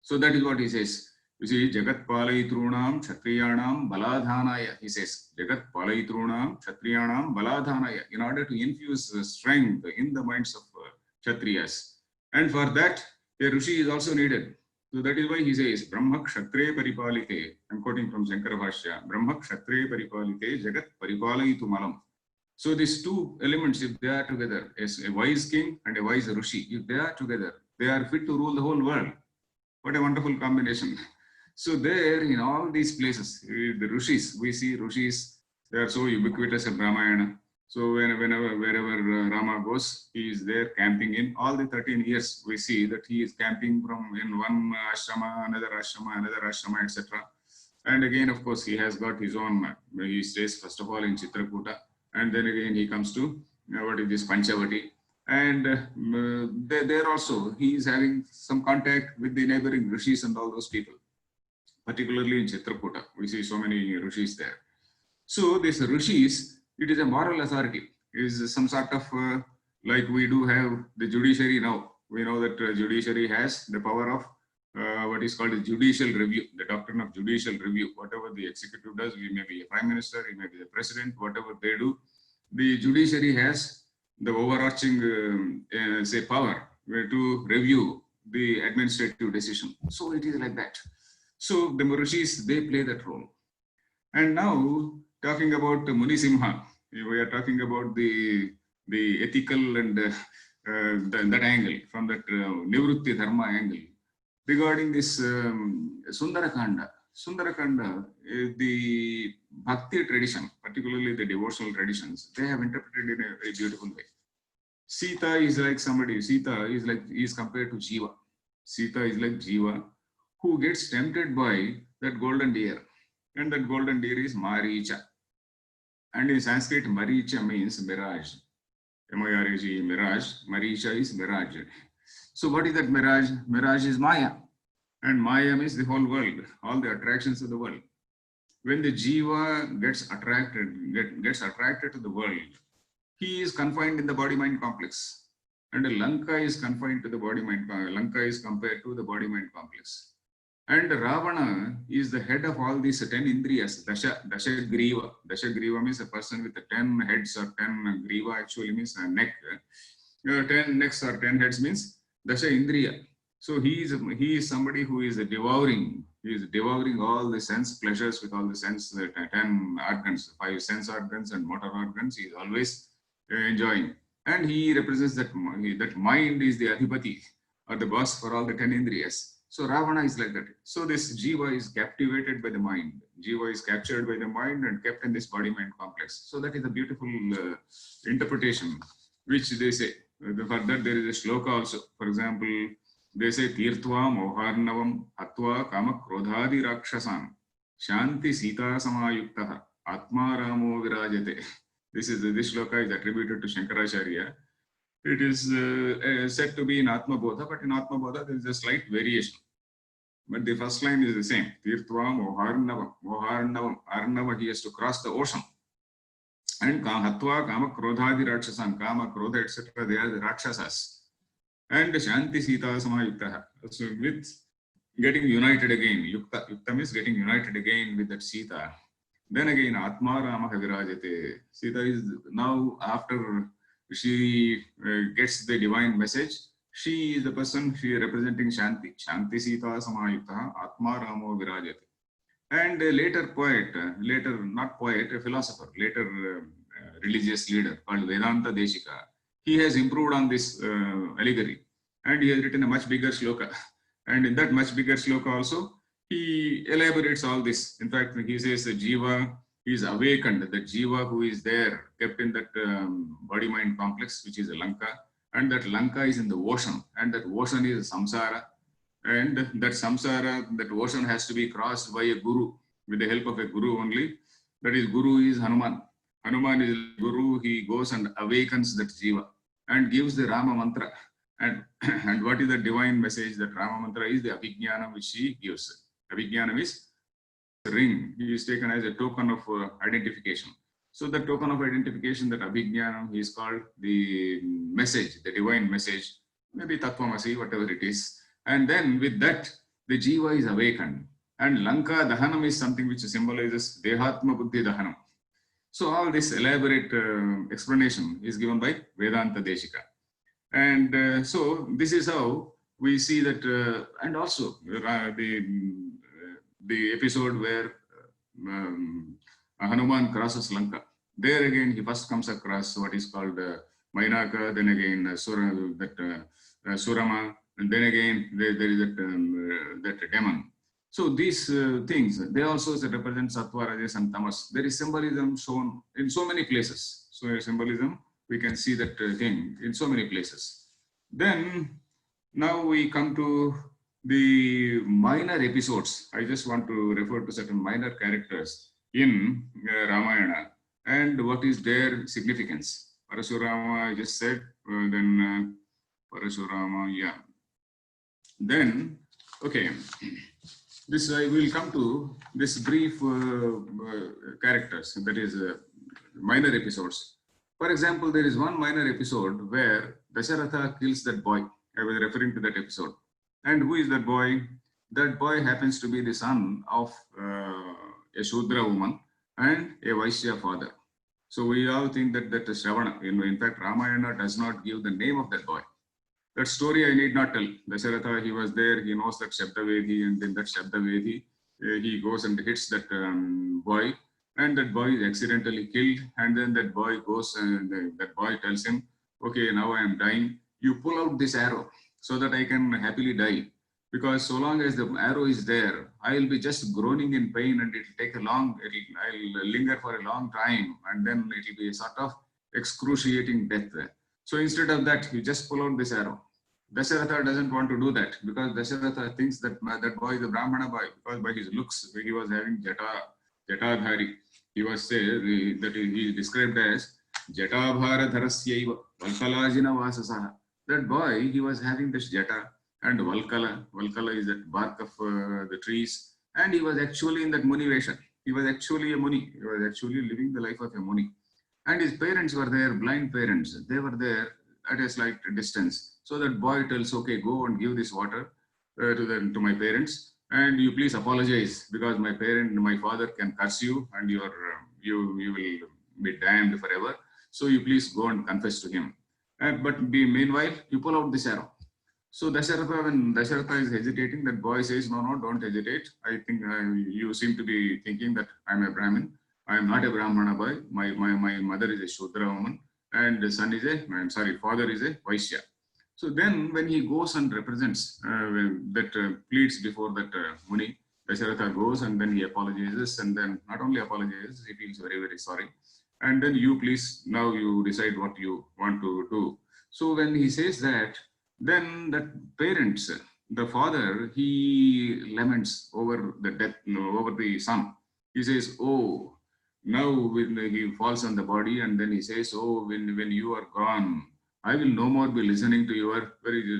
So that is what he says. You see, Jagat Palaitrunam Kshatriyanam Baladhanaya. He says, Jagat Palaitrunam Kshatriyanam Baladhanaya. In order to infuse strength in the minds of Kshatriyas. And for that, a Rishi is also needed. So that is why he says, Brahma Kshatriya Paripalite. I'm quoting from Shankara Bhashya. Brahma Kshatriya Paripalite Jagat Paripalaitu Malam. So these two elements, if they are together, as a wise king and a wise Rishi, if they are together, they are fit to rule the whole world. What a wonderful combination. So there, in all these places, the Rishis, we see Rishis, they are so ubiquitous in Ramayana. So wherever Rama goes, he is there camping in all the 13 years. We see that he is camping from in one ashrama, another ashrama, etc. And again, of course, he has got his own. He stays first of all in Chitrakuta, and then again he comes to what is this Panchavati, and there also he is having some contact with the neighboring rishis and all those people. Particularly in Chitrakuta, we see so many rishis there. So this rishis, it is a moral authority. It is some sort of like we do have the judiciary now. We know that judiciary has the power of what is called a judicial review, the doctrine of judicial review. Whatever the executive does, we may be a prime minister, he may be the president, whatever they do, the judiciary has the overarching say power to review the administrative decision. So it is like that. So the Rishis, they play that role. And now talking about Muni Simha, we are talking about the ethical and that angle, from that Nivrutti Dharma angle. Regarding this Sundarakanda, the Bhakti tradition, particularly the devotional traditions, they have interpreted in a very beautiful way. Sita is like somebody, Sita is compared to Jiva. Sita is like Jiva, who gets tempted by that golden deer. And that golden deer is Maricha. And in Sanskrit, Maricha means mirage. M-I-R-A-G, mirage. Maricha is mirage. So what is that mirage? Mirage is Maya. And Maya means the whole world, all the attractions of the world. When the Jiva gets attracted to the world, he is confined in the body-mind complex. And Lanka is confined to the body-mind, Lanka is compared to the body-mind complex. And Ravana is the head of all these 10 indriyas, Dasha Griva. Dasha Griva means a person with 10 heads, or 10 Griva actually means a neck. 10 necks or 10 heads means Dasha Indriya. So he is somebody who is devouring. He is devouring all the sense pleasures with all the sense, 10 organs, 5 sense organs and motor organs. He is always enjoying. And he represents that mind is the adhipati, or the boss for all the 10 indriyas. So Ravana is like that. So this Jiva is captivated by the mind. Jiva is captured by the mind and kept in this body-mind complex. So that is a beautiful interpretation, which they say. For that there is a shloka also. For example, they say, Tirtva moharnavam atva kama krodhadi rakshasam shanti sita samayuktaha atma ramo virajate. This shloka is attributed to Shankaracharya. It is said to be in Atma Bodha, but in Atma Bodha there is a slight variation. But the first line is the same. Tirtva moharnavam. Moharnavam. Arnava, he has to cross the ocean. And hatva kama krodhadi rakshasam. Kama, krodha, etc. They are the rakshasas. And Shanti Sita Samayuktaha. So with getting united again, Yukta means getting united again with that Sita. Then again, Atma Rama Virajate. Sita is now, after she gets the divine message, she is the person, she is representing Shanti. Shanti Sita Samayuktaha, Atma Ramo Virajate. And a later poet, not poet, a philosopher, later religious leader called Vedanta Deshika, he has improved on this allegory, and he has written a much bigger shloka. And in that much bigger shloka also, he elaborates all this. In fact, he says the Jiva is awakened, the Jiva who is there, kept in that body-mind complex, which is a Lanka, and that Lanka is in the ocean, and that ocean is samsara. And that samsara, that ocean has to be crossed by a guru, with the help of a guru only. That is, guru is Hanuman. Hanuman is guru. He goes and awakens that Jiva and gives the Rama mantra. And what is the divine message? That Rama mantra is the Abhignana which he gives. Abhignana is the ring. He is taken as a token of identification. So the token of identification, that Abhignana, is called the message, the divine message, maybe Tattvamasi, whatever it is. And then with that, the Jiva is awakened. And Lanka Dahanam is something which symbolizes Dehatma Buddhi Dahanam. So all this elaborate explanation is given by Vedanta Deshika. And so this is how we see that, and also the episode where Hanuman crosses Lanka. There again, he first comes across what is called Mainaka, then again Surama, and then again there is that demon. So these things, they also represent Sattva, Rajas and Tamas. There is symbolism shown in so many places. So symbolism, we can see that thing in so many places. Then now we come to the minor episodes. I just want to refer to certain minor characters in Ramayana and what is their significance. Parashurama, I just said, then Parashurama, yeah. Then, okay, this I will come to this brief characters, that is minor episodes. For example, there is one minor episode where Dasharatha kills that boy. I was referring to that episode. And who is that boy? That boy happens to be the son of a Shudra woman and a Vaishya father. So we all think that Shravana, in fact, Ramayana does not give the name of that boy. That story I need not tell. Dasharatha, he was there, he knows that Shabdavedhi, and then that Shabdavedhi, he goes and hits that boy, and that boy is accidentally killed, and then that boy goes and that boy tells him, okay, now I am dying, you pull out this arrow so that I can happily die. Because so long as the arrow is there, I will be just groaning in pain and it will take I'll linger for a long time, and then it will be a sort of excruciating death. So instead of that, you just pull out this arrow. Dasharatha doesn't want to do that because Dasharatha thinks that that boy is a Brahmana boy, because by his looks, he was having Jatadhari. He was that he is described as Jatabharadharasyaiva Valkalajina Vasasaha. That boy, he was having this Jata and Valkala. Valkala is that bark of the trees. And he was actually in that Muni Vesha. He was actually a Muni. He was actually living the life of a Muni. And his parents were there, blind parents. They were there at a slight distance. So that boy tells, okay, go and give this water to my parents, and you please apologize because my father can curse you, and you will be damned forever. So you please go and confess to him. But meanwhile, you pull out this arrow. So Dasharatha, when Dasharatha is hesitating, that boy says, no, don't hesitate. I think you seem to be thinking that I'm a Brahmin. I am not a Brahmana boy. My mother is a Shudra woman, and the father is a Vaishya. So then when he goes and represents, pleads before that Muni, Dasharatha goes and then he apologizes, and then not only apologizes, he feels very, very sorry. And then you please, now you decide what you want to do. So when he says that, then that parents, the father, he laments over the death, over the son. He says, oh, now when he falls on the body, and then he says, oh, when you are gone, I will no more be listening to your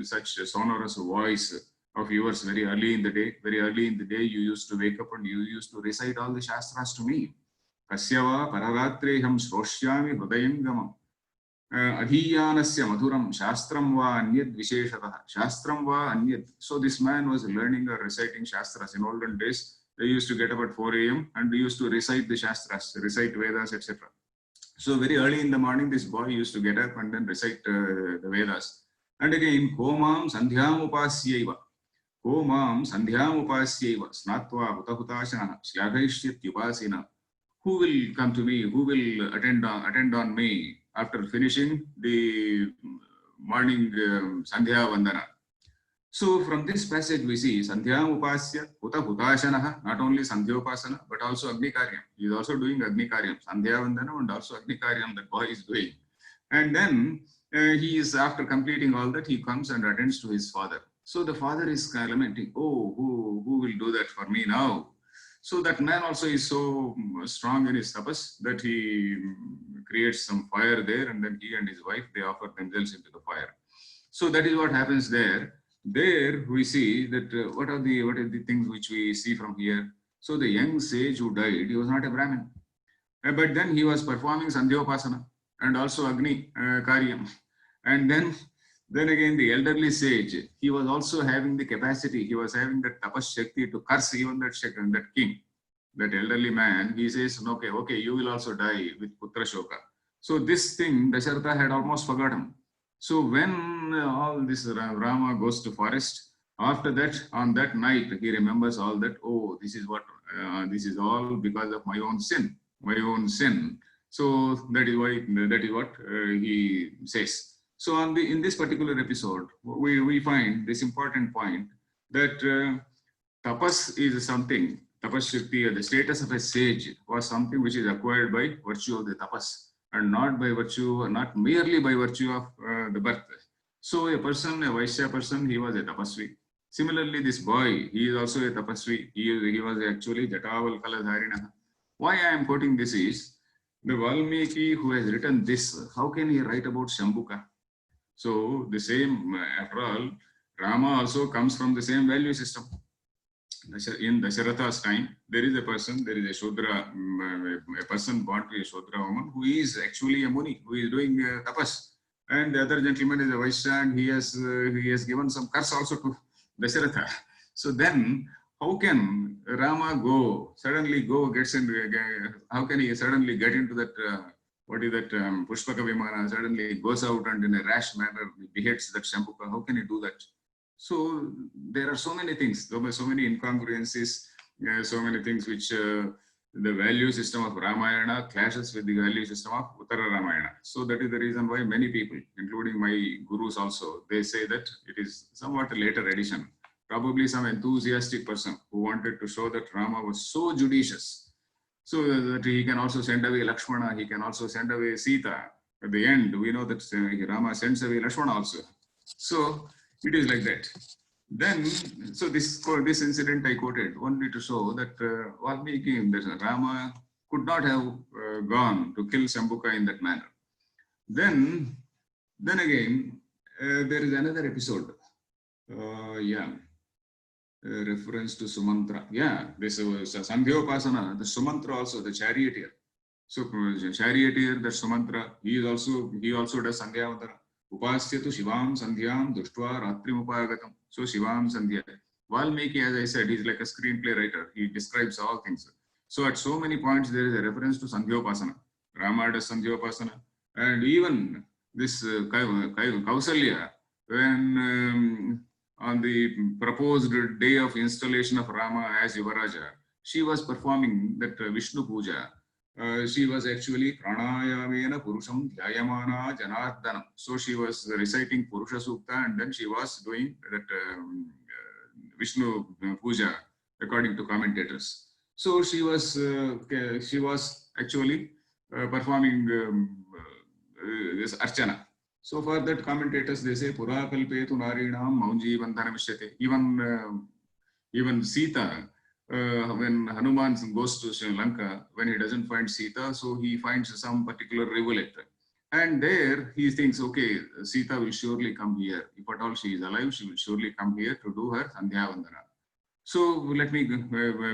such sonorous voice of yours very early in the day. Very early in the day, you used to wake up and you used to recite all the Shastras to me. Kasyava paragatreham shroshyami hrudayangamam. Adhiyanasya madhuram shastram va anyad visheshatah. Shastram va anyad. So this man was learning or reciting Shastras. In olden days, they used to get up at 4 a.m. and they used to recite the Shastras, recite Vedas, etc. So very early in the morning, this boy used to get up and then recite the Vedas. And again, Komam Sandhyam Upasyaiva. Komam Sandhyam Upasyaiva. Snatva Hutahutashana. Shlaghaishyat Upasina. Who will come to me? Who will attend on me after finishing the morning Sandhya Vandana? So from this passage we see Sandhyam Upasya Huta Hutashanaha, not only Sandhyopasana, but also Agni Karyam. He is also doing Agni Karyam, Sandhya Vandana and also Agni Karyam that boy is doing. And then he is, after completing all that, he comes and attends to his father. So the father is lamenting, oh, who will do that for me now? So that man also is so strong in his tapas that he creates some fire there, and then he and his wife, they offer themselves into the fire. So that is what happens there. There we see that what are the things which we see from here. So the young sage who died, he was not a Brahmin, but then he was performing Sandhyopasana and also Agni Karyam. And then again the elderly sage, he was also having the capacity, he was having that tapas shakti to curse even that king, that elderly man. He says, okay, you will also die with Putra Shoka. So this thing Dasharatha had almost forgotten. So when all this Rama goes to forest, after that, on that night, he remembers all that, oh, this is all because of my own sin. So that is what he says. So in this particular episode, we find this important point that tapas is something, tapas shakti, the status of a sage was something which is acquired by virtue of the tapas and not by virtue, not merely by virtue of the birth. So a person, a Vaishya person, he was a tapasvi. Similarly, this boy, he is also a tapasvi. He was actually Jataval Kaladharina. Why I am quoting this is, the Valmiki who has written this, how can he write about Shambhuka? So the same, after all, Rama also comes from the same value system. In Dasharatha's time, there is a person, there is a Shudra, a person born to a Shudra woman who is actually a Muni, who is doing tapas. And the other gentleman is a Vaishya, and he has given some curse also to Dasharatha. So then, how can Rama suddenly gets into, how can he suddenly get into that, what is that, Pushpaka Vimana, suddenly goes out and in a rash manner beheads that Shambhuka? How can he do that? So there are so many things, so many incongruencies, so many things which the value system of Ramayana clashes with the value system of Uttara Ramayana. So that is the reason why many people, including my gurus also, they say that it is somewhat a later edition. Probably some enthusiastic person who wanted to show that Rama was so judicious, so that he can also send away Lakshmana, he can also send away Sita. At the end, we know that Rama sends away Lakshmana also. So it is like that. Then, so this incident I quoted only to show that Valmiki, Rama could not have gone to kill Shambhuka in that manner. Then again, there is another episode. Reference to Sumantra. Yeah, this was Sandhyopasana, the Sumantra also, the charioteer. So charioteer, the Sumantra, he also does Sandhyavandana. Upasyatu Shivam Sandhyam Dushtva Ratrim Upagatam. So Shivam Sandhya. Valmiki, as I said, he's like a screenplay writer. He describes all things. So at so many points, there is a reference to Sandhyopasana. Rama does Sandhyopasana. And even this Kausalya, when on the proposed day of installation of Rama as Yuvaraja, she was performing that Vishnu Puja. She was actually Pranayamena Purusham Dhyayamana Janardhanam. So she was reciting Purusha Sukta and then she was doing that Vishnu Puja according to commentators. So she was actually performing this Archana. So for that commentators they say Pura Kalpetu Narinam Maunji Bandhanamishyate. Even Sita, when Hanuman goes to Sri Lanka, when he doesn't find Sita, so he finds some particular rivulet. And there he thinks, okay, Sita will surely come here. If at all she is alive, she will surely come here to do her Sandhyavandana. So let me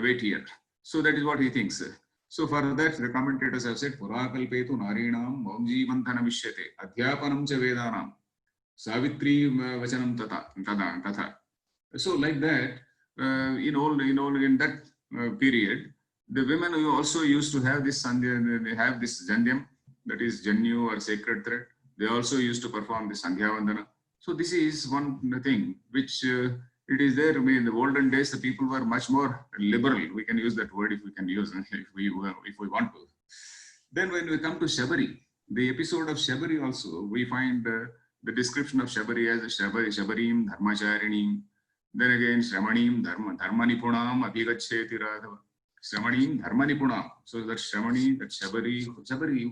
wait here. So that is what he thinks. So for that, the commentators have said, Pura Kalpetu Narinam Maunji Bandhanamishyate Adhyapanam cha Vedanam Savitri Vachanam Tatha. So like that, in that period, the women who also used to have this Sandhya, they have this Jandyam, that is Janyu or sacred thread. They also used to perform the Sandhyavandana. So this is one thing which it is there. I mean, in the olden days, the people were much more liberal. We can use that word if we can use if we want to. Then when we come to Shabari, the episode of Shabari also, we find the description of Shabari as Shabarim Dharmacharinim. Then again, Shramanim Dharmanipunam Abhigacheti Radhava. Shramanim Dharmanipunam. So that Shramani, that Shabari,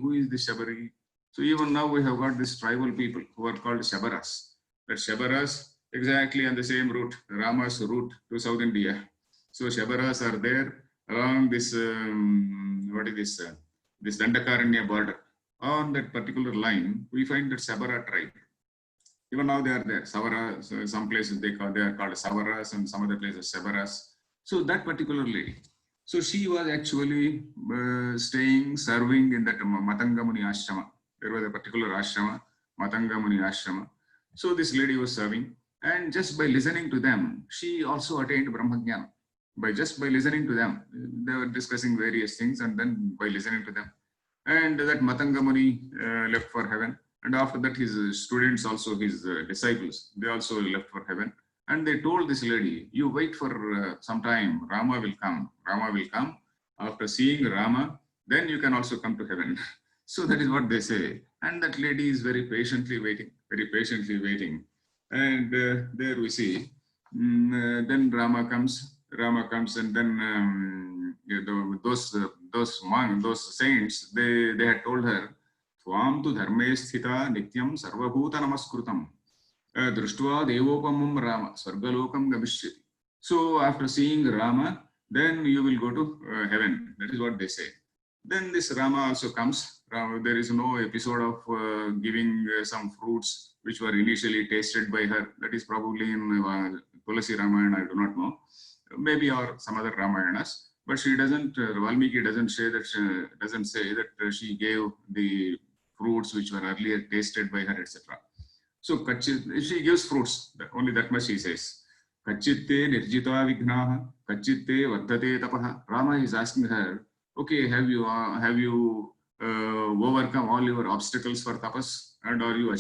who is the Shabari? So even now we have got this tribal people who are called Shabaras. That Shabaras exactly on the same route, Rama's route to South India. So Shabaras are there along this, this Dandakaranya border. On that particular line, we find that Shabara tribe. Even now they are there. Savara, so some places they are called Savaras and some other places Shabaras. So that particular lady. So she was actually serving in that Matangamuni Ashrama. There was a particular ashrama, Matangamuni Ashrama. So this lady was serving, and just by listening to them, she also attained Brahmajnana. By listening to them, they were discussing various things, and then by listening to them. And that Matangamuni left for heaven. And after that, his students, also his disciples, they also left for heaven. And they told this lady, you wait for some time, Rama will come. Rama will come. After seeing Rama, then you can also come to heaven. So that is what they say. And that lady is very patiently waiting. And there we see, then Rama comes. Rama comes, and then those saints, they had told her, Tvam tu dharme sthita nityam sarvabhuta namaskrutam društva devopamam Rama svargalokam gamishyati. So after seeing Rama, then you will go to heaven. That is what they say. Then this Rama also comes. There is no episode of giving some fruits which were initially tasted by her. That is probably in Tulasi Ramayana, I do not know. Maybe or some other Ramayanas. But she doesn't, Valmiki doesn't say that she gave the fruits which were earlier tasted by her, etc. So she gives fruits, only that much she says. Kachitte nirjita vignaha, kachitte vardhate tapaha. Rama is asking her, okay, have you overcome all your obstacles for tapas? And are you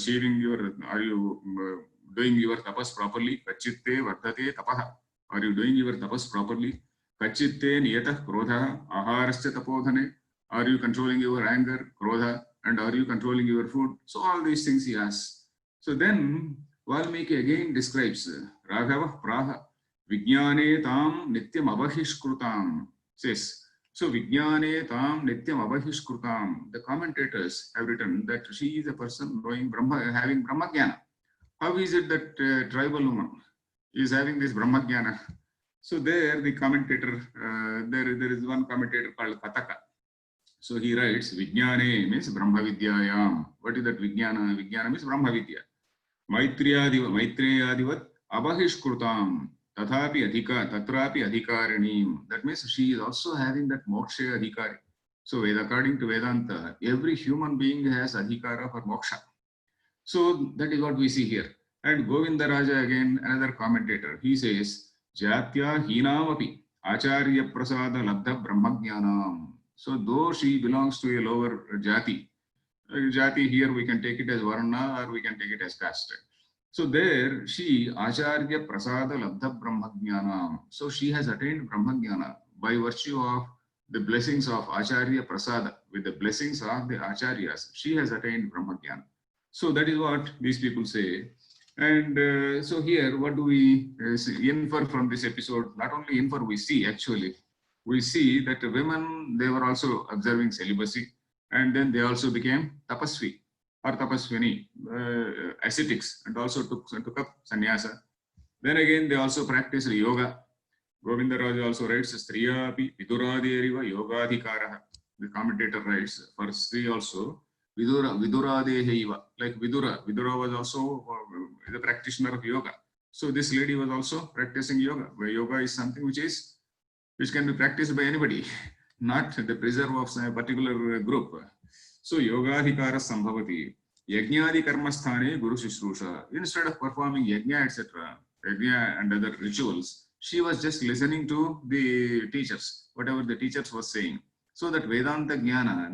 doing your tapas properly? Kachitte vardhate tapaha. Are you doing your tapas properly? Kachitte niyatah krodha, aharascha tapodhane. Are you controlling your anger, krodha? And are you controlling your food? So all these things he asks. So then Valmiki again describes Raghava Praha Vijnane tam nityam abahishkrutam, says. So Vijnane tam nityam abahishkrutam. The commentators have written that she is a person knowing Brahma, having Brahma Jnana. How is it that tribal woman is having this Brahma Jnana? So there the commentator, there is one commentator called Kataka. So he writes, Vijnane means Brahma Vidyayam. What is that Vijnana? Vijnana means Brahma Vidya. Maitreyaadivat abahishkrutam tatrapi adhikarinim. That means she is also having that moksha adhikari. So according to Vedanta, every human being has adhikara for moksha. So that is what we see here. And Govindaraja again, another commentator, he says, Jatya hinamapi acharya prasada labdha brahmajnanam. So though she belongs to a lower jati, jati here we can take it as varna or we can take it as caste. So there she acharya prasada labdha brahmajnanam. So she has attained brahmajnana by virtue of the blessings of acharya prasada. With the blessings of the acharyas, she has attained brahmajnana. So that is what these people say. And so here, what do we infer from this episode? Not only infer, we see actually. We see that women, they were also observing celibacy, and then they also became tapasvi or tapasvini, ascetics, and also took up sannyasa. Then again, they also practiced yoga. Govindaraja also writes, Striya api viduraderiva yogadhikaraha. The commentator writes, for Stri also, Viduradehaiva, like Vidura. Vidura was also the practitioner of yoga. So this lady was also practicing yoga, where yoga is something which can be practiced by anybody, not the preserve of a particular group. So yogadhikara sambhavati, yajnadi karmasthane guru shishrusha. Instead of performing yajna, etc., yajna and other rituals, she was just listening to the teachers, whatever the teachers was saying. So that Vedanta Jnana,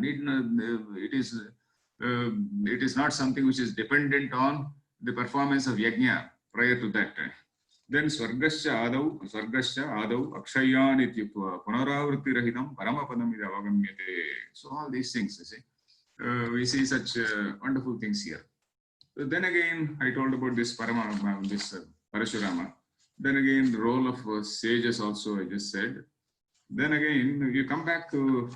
it is not something which is dependent on the performance of yajna prior to that. Then Swargasya Adau, Akshayan ityukva, Punaravritti Rahitam, Paramapadam idavagamyate. So all these things, you see, we see such wonderful things here. So then again, I told about this Parashurama. Then again, the role of sages also I just said. Then again, you come back to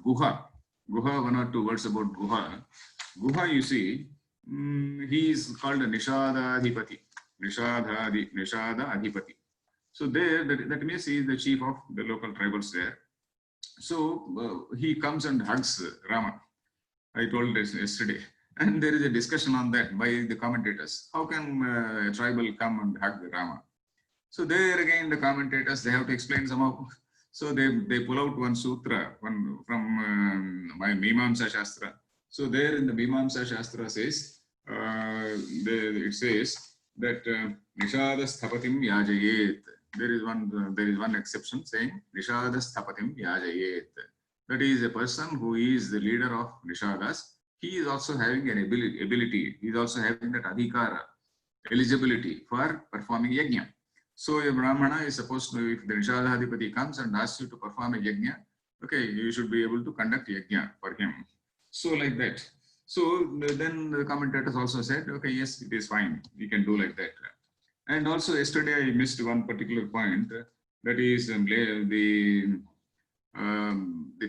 Guha. Guha, one or two words about Guha. Guha, you see, he is called a Nishada Adhipati. Nishada Adhipati. So there, that means he is the chief of the local tribals there. So he comes and hugs Rama. I told this yesterday. And there is a discussion on that by the commentators. How can a tribal come and hug Rama? So there again, the commentators, they have to explain somehow. So they pull out one sutra from my Mimamsa Shastra. So there in the Mimamsa Shastra says, it says that Nishada Sthapatim Yajayet. There is one exception saying Nishada Sthapatim Yajayet. That is a person who is the leader of Nishadas. He is also having an ability. He is also having that adhikara, eligibility for performing yajna. So a Brahmana is supposed to, if the Nishadhadipati comes and asks you to perform a yajna, okay, you should be able to conduct yajna for him. So like that. So then the commentators also said, okay, yes, it is fine. We can do like that. And also yesterday I missed one particular point. that is the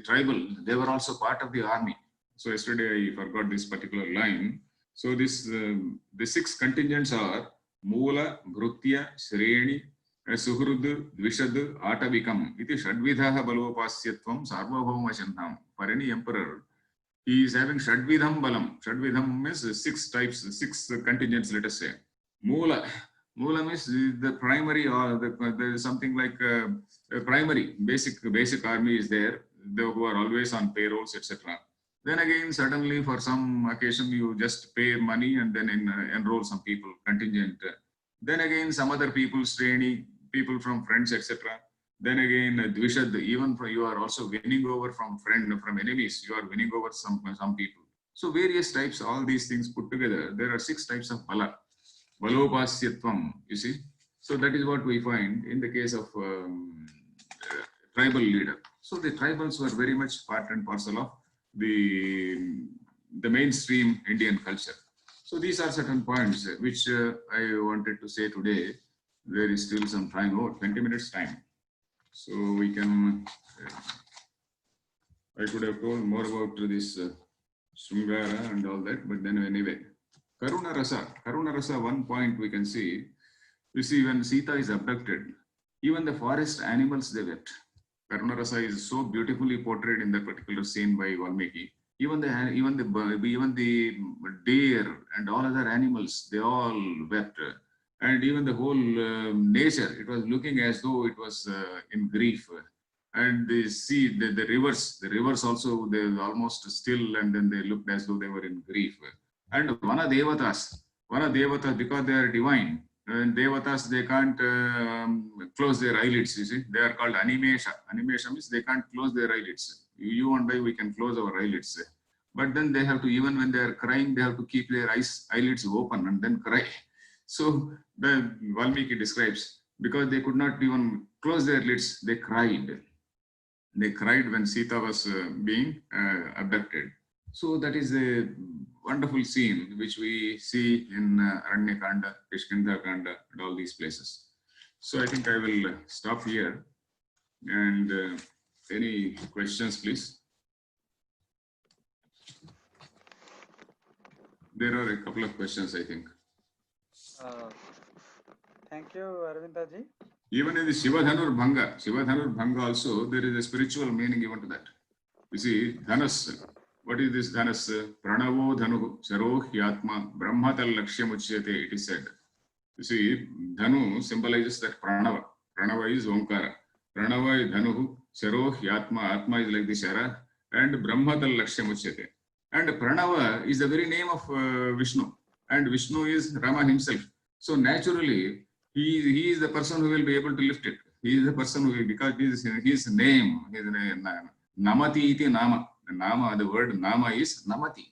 tribal, they were also part of the army. So yesterday I forgot this particular line. So this the six contingents are Moola, Bhrutya, Shreni, Suhrud, Dvishad, Atavikam. Iti Shadvidhaha Balopasyatvam Sarvabhauma Shantam. For any emperor, he is having Shadvidham Balam. Shadvidham means six types, six contingents, let us say. Moola. Moola means the primary or the something like a primary, basic army is there, they who are always on payrolls, etc. Then again, suddenly for some occasion, you just pay money and then enroll some people, contingent. Then again, some other people, Sreni, people from friends, etc. Then again, Dvishad, even you are also winning over from enemies, you are winning over some people. So various types, all these things put together, there are six types of bala. Balopasyatvam, you see. So that is what we find in the case of tribal leader. So the tribals were very much part and parcel of the mainstream Indian culture. So these are certain points which I wanted to say today. There is still some time, 20 minutes time. So we can, I could have told more about this Sringara and all that, but then anyway. Karuna Rasa, one point we can see, you see when Sita is abducted, even the forest animals, they wept. Karuna Rasa is so beautifully portrayed in that particular scene by Valmiki. Even the deer and all other animals, they all wept. And even the whole nature, it was looking as though it was in grief. And the sea, the rivers also, they were almost still, and then they looked as though they were in grief. And Vana Devatas, because they are divine, and Devatas, they can't close their eyelids, you see. They are called Animesha. Animesha means they can't close their eyelids. You and I, we can close our eyelids. But then they have to, even when they are crying, they have to keep their eyelids open and then cry. So the Valmiki describes, because they could not even close their lids, they cried. They cried when Sita was being abducted. So that is a wonderful scene which we see in Aranyakanda, Kishkindha-kanda, and all these places. So I think I will stop here. And any questions, please? There are a couple of questions, I think. Thank you, Aravindaji. Even in the Shivadhanur Bhanga also, there is a spiritual meaning given to that. You see, Dhanas. What is this Dhanas? Pranavo Dhanu, Saro Hyatma, Brahmatal Lakshya Muchyate, it is said. You see, Dhanu symbolizes that Pranava. Pranava is Omkara. Pranava is Dhanu, Saro Hyatma, Atma is like the Shara, and Brahmatal Lakshya Muchyate. And Pranava is the very name of Vishnu, and Vishnu is Rama himself. So naturally, he is the person who will be able to lift it. He is the person who will, because his name, Namati iti Nama. Nama, the word Nama is Namati.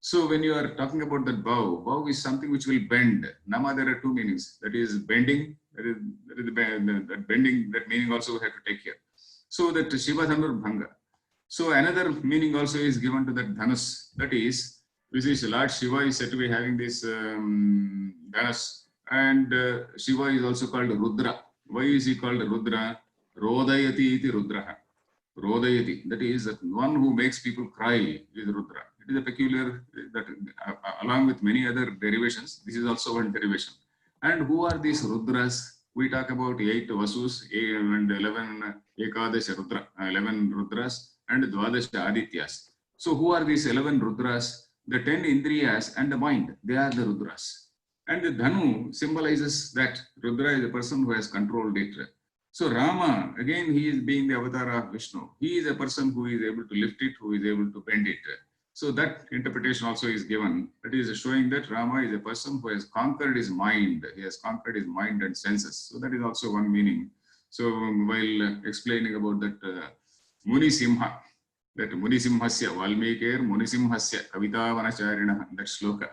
So when you are talking about that bow is something which will bend. Nama, there are two meanings. That is bending, that bending, that meaning also we have to take here. So that Shivadhanur Bhanga. So another meaning also is given to that Dhanas. That is, which is Lord Shiva is said to be having this Dhanas. And Shiva is also called Rudra. Why is he called Rudra? Rodayati iti Rudraha. Rodayati, that is one who makes people cry, is Rudra. It is a peculiar, that along with many other derivations, this is also one derivation. And who are these Rudras? We talk about 8 Vasus and 11 Ekadash Rudra, 11 Rudras and Dvadash Adityas. So who are these 11 Rudras? The 10 Indriyas and the mind, they are the Rudras. And the Dhanu symbolizes that Rudra is the person who has controlled it. So Rama, again, he is being the avatar of Vishnu. He is a person who is able to lift it, who is able to bend it. So that interpretation also is given. That is showing that Rama is a person who has conquered his mind. He has conquered his mind and senses. So that is also one meaning. So while explaining about that Muni Simha, that Muni Simhasya, Valmikir Muni Simhasya, Kavita Vanacharina, that shloka.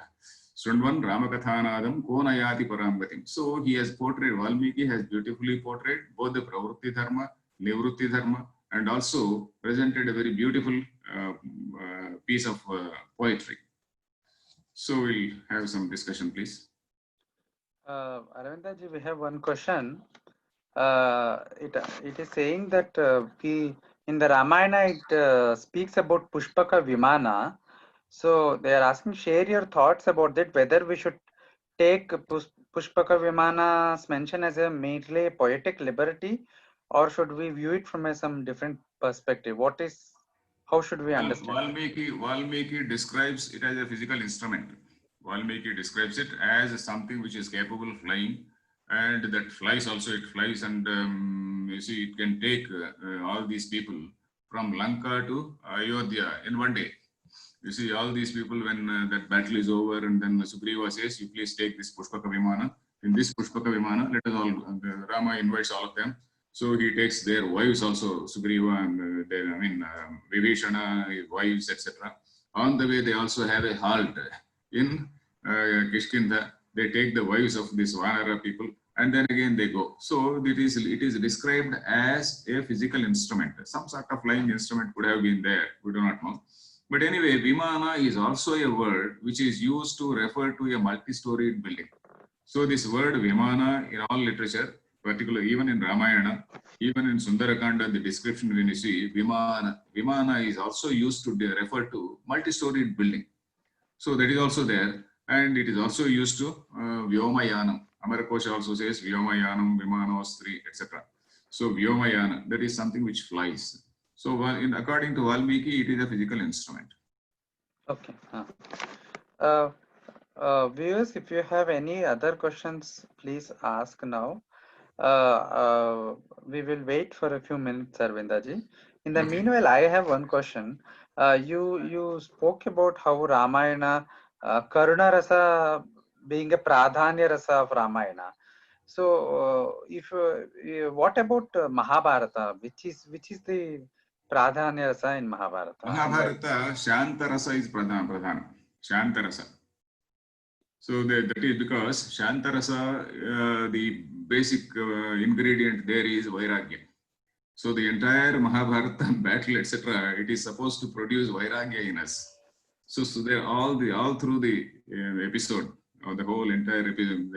Sundvan Ramakathanadam Konayati Paramgatim. So he has portrayed, Valmiki has beautifully portrayed both the Pravrutti Dharma, Nivrutti Dharma, and also presented a very beautiful piece of poetry. So we'll have some discussion, please. Aravindaji, we have one question. it is saying that in the Ramayana it speaks about Pushpaka Vimana. So they are asking, share your thoughts about that, whether we should take Pushpaka Vimana's mention as a merely poetic liberty, or should we view it from some different perspective? How should we understand? Valmiki describes it as a physical instrument. Valmiki describes it as something which is capable of flying, and that flies also. It flies, and you see, it can take all these people from Lanka to Ayodhya in one day. You see, all these people, when that battle is over, and then Sugriva says, "You please take this Pushpaka Vimana. In this Pushpaka Vimana, let us all." Rama invites all of them. So he takes their wives also, Sugriva and Vibhishana, his wives, etc. On the way, they also have a halt in Kishkinda. They take the wives of these Vanara people, and then again they go. So it is described as a physical instrument. Some sort of flying instrument could have been there. We do not know. But anyway, Vimana is also a word which is used to refer to a multi-storied building. So this word Vimana in all literature, particularly even in Ramayana, even in Sundarakanda, the description when you see Vimana is also used to refer to multi-storied building. So that is also there, and it is also used to Vyomayanam. Amarakosha also says Vyomayanam, Vimanostri, etc. So Vyomayana, that is something which flies. So according to Valmiki, it is a physical instrument. Okay. Viewers, if you have any other questions, please ask now. We will wait for a few minutes, Arvindaji. In the meanwhile, I have one question. You spoke about how Ramayana, Karuna Rasa being a Pradhanya Rasa of Ramayana. So, what about Mahabharata? Which is the Pradhanya Rasa in Mahabharata? Mahabharata, Shanta Rasa is Pradhana. Shanta Rasa. So that is because Shanta Rasa, the basic ingredient there is Vairagya. So the entire Mahabharata battle, etc., it is supposed to produce Vairagya in us. So there all through the episode, or the whole entire episode,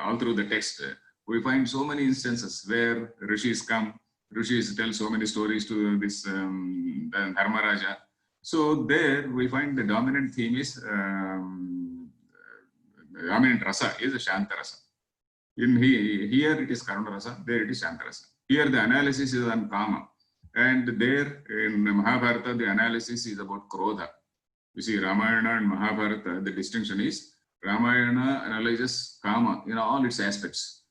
all through the text, we find so many instances where rishis tell so many stories to this Dharmaraja. So there we find the dominant theme is dominant rasa is Shanta Rasa. Here it is Karuna Rasa, there it is Shanta Rasa. Here the analysis is on Kama, and there in Mahabharata the analysis is about Krodha. You see, Ramayana and Mahabharata, the distinction is Ramayana analyzes Kama in all its aspects.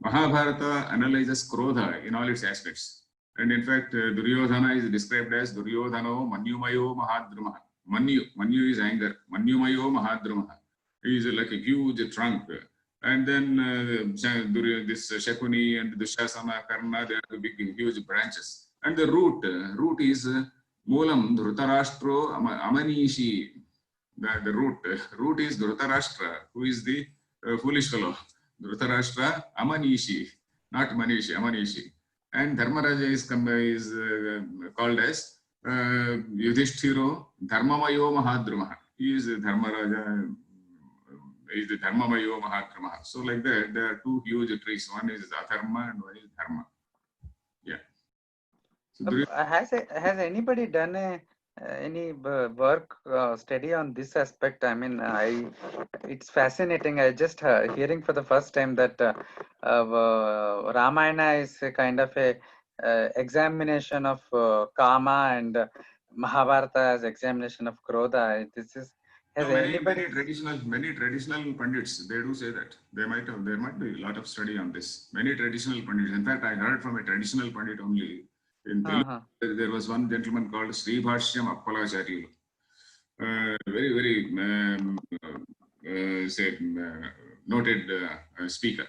Mahabharata analyzes Krodha in all its aspects. And in fact, Duryodhana is described as Duryodhano Manyumayo Mahadrumaha. Manyu is anger. Manyumayo Mahadrumaha. He is like a huge trunk. And then this Shakuni and Dushasana, Karna, they are big, huge branches. And the root is Moolam Dhritarashtra Amanishi. The root is Dhritarashtra, who is the foolish fellow. Dhritarashtra Amanishi, not Manishi, Amanishi. And Dharmaraja is called as Yudhishthiro Dharmamayo Mahadrumaha. He is Dharmaraja, is the Dharmamayo Mahadrumaha. So like that, there are two huge trees. One is Adharma and one is Dharma. Yeah. So has anybody done any work study on this aspect? I mean, it's fascinating. I just hearing for the first time that Ramayana is a kind of a examination of Kama, and Mahabharata as examination of Krodha. This is many traditional pundits, they do say that there might be a lot of study on this. Many traditional pundits. In fact, I heard from a traditional pundit only. In Telugu, there was one gentleman called Sri Bhashyam Appalacharya, very noted speaker.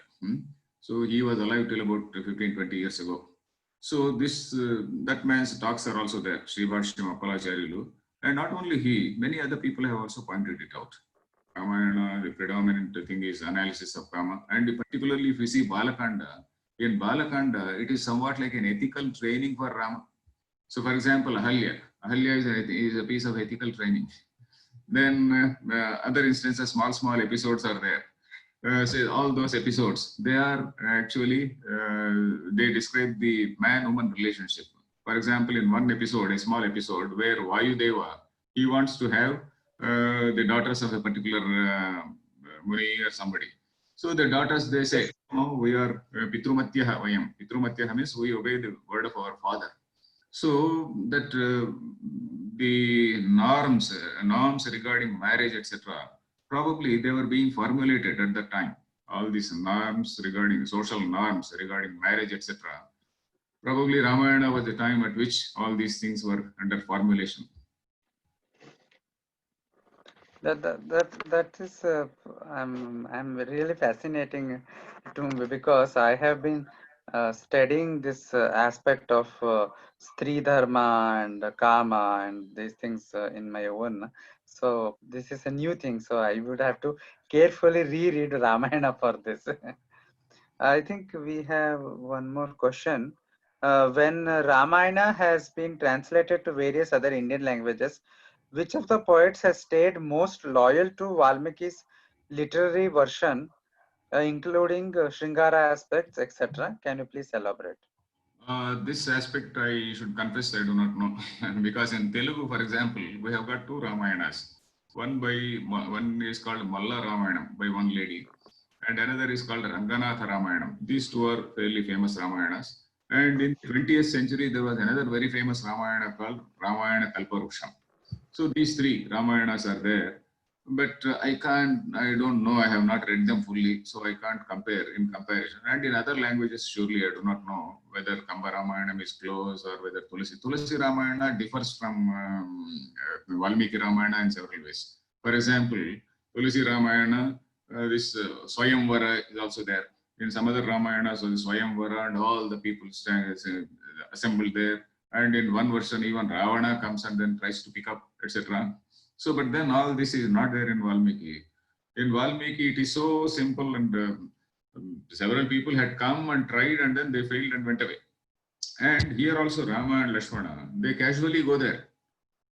So he was alive till about 15-20 years ago. So that man's talks are also there, Sri Bhashyam Appalacharya. And not only he, many other people have also pointed it out. Ramayana, the predominant thing is analysis of Kama. And particularly if we see Balakanda, in Balakanda, it is somewhat like an ethical training for Rama. So for example, Ahalya is a piece of ethical training. Then other instances, small episodes are there. say all those episodes, they are actually, they describe the man-woman relationship. For example, in one episode, a small episode where Vayudeva, he wants to have the daughters of a particular Muni or somebody. So the daughters, they say, no, we are Pitrumatyaha Vayam. Pitrumatyaha means we obey the word of our father. So that the norms regarding marriage, etc., probably they were being formulated at that time. All these norms regarding social norms regarding marriage, etc. Probably Ramayana was the time at which all these things were under formulation. That is I'm really fascinating to me, because I have been studying this aspect of Stri Dharma and Kama and these things in my own. So this is a new thing. So I would have to carefully reread Ramayana for this. I think we have one more question. When Ramayana has been translated to various other Indian languages, which of the poets has stayed most loyal to Valmiki's literary version, including Shringara aspects, etc.? Can you please elaborate? This aspect, I should confess, I do not know. Because in Telugu, for example, we have got two Ramayanas. One is called Malla Ramayanam by one lady, and another is called Ranganatha Ramayanam. These two are fairly famous Ramayanas. And in the 20th century, there was another very famous Ramayana called Ramayana Kalparuksham. So these three Ramayanas are there, but I don't know, I have not read them fully, so I can't compare in comparison. And in other languages, surely I do not know whether Kamba Ramayana is close or whether Tulasi Ramayana differs from Valmiki Ramayana in several ways. For example, Tulasi Ramayana, this Swayamvara is also there. In some other Ramayanas, so the Swayamvara and all the people assembled there. And in one version, even Ravana comes and then tries to pick up, etc. So, but then all this is not there in Valmiki. In Valmiki, it is so simple, and several people had come and tried, and then they failed and went away. And here also, Rama and Lakshmana, they casually go there.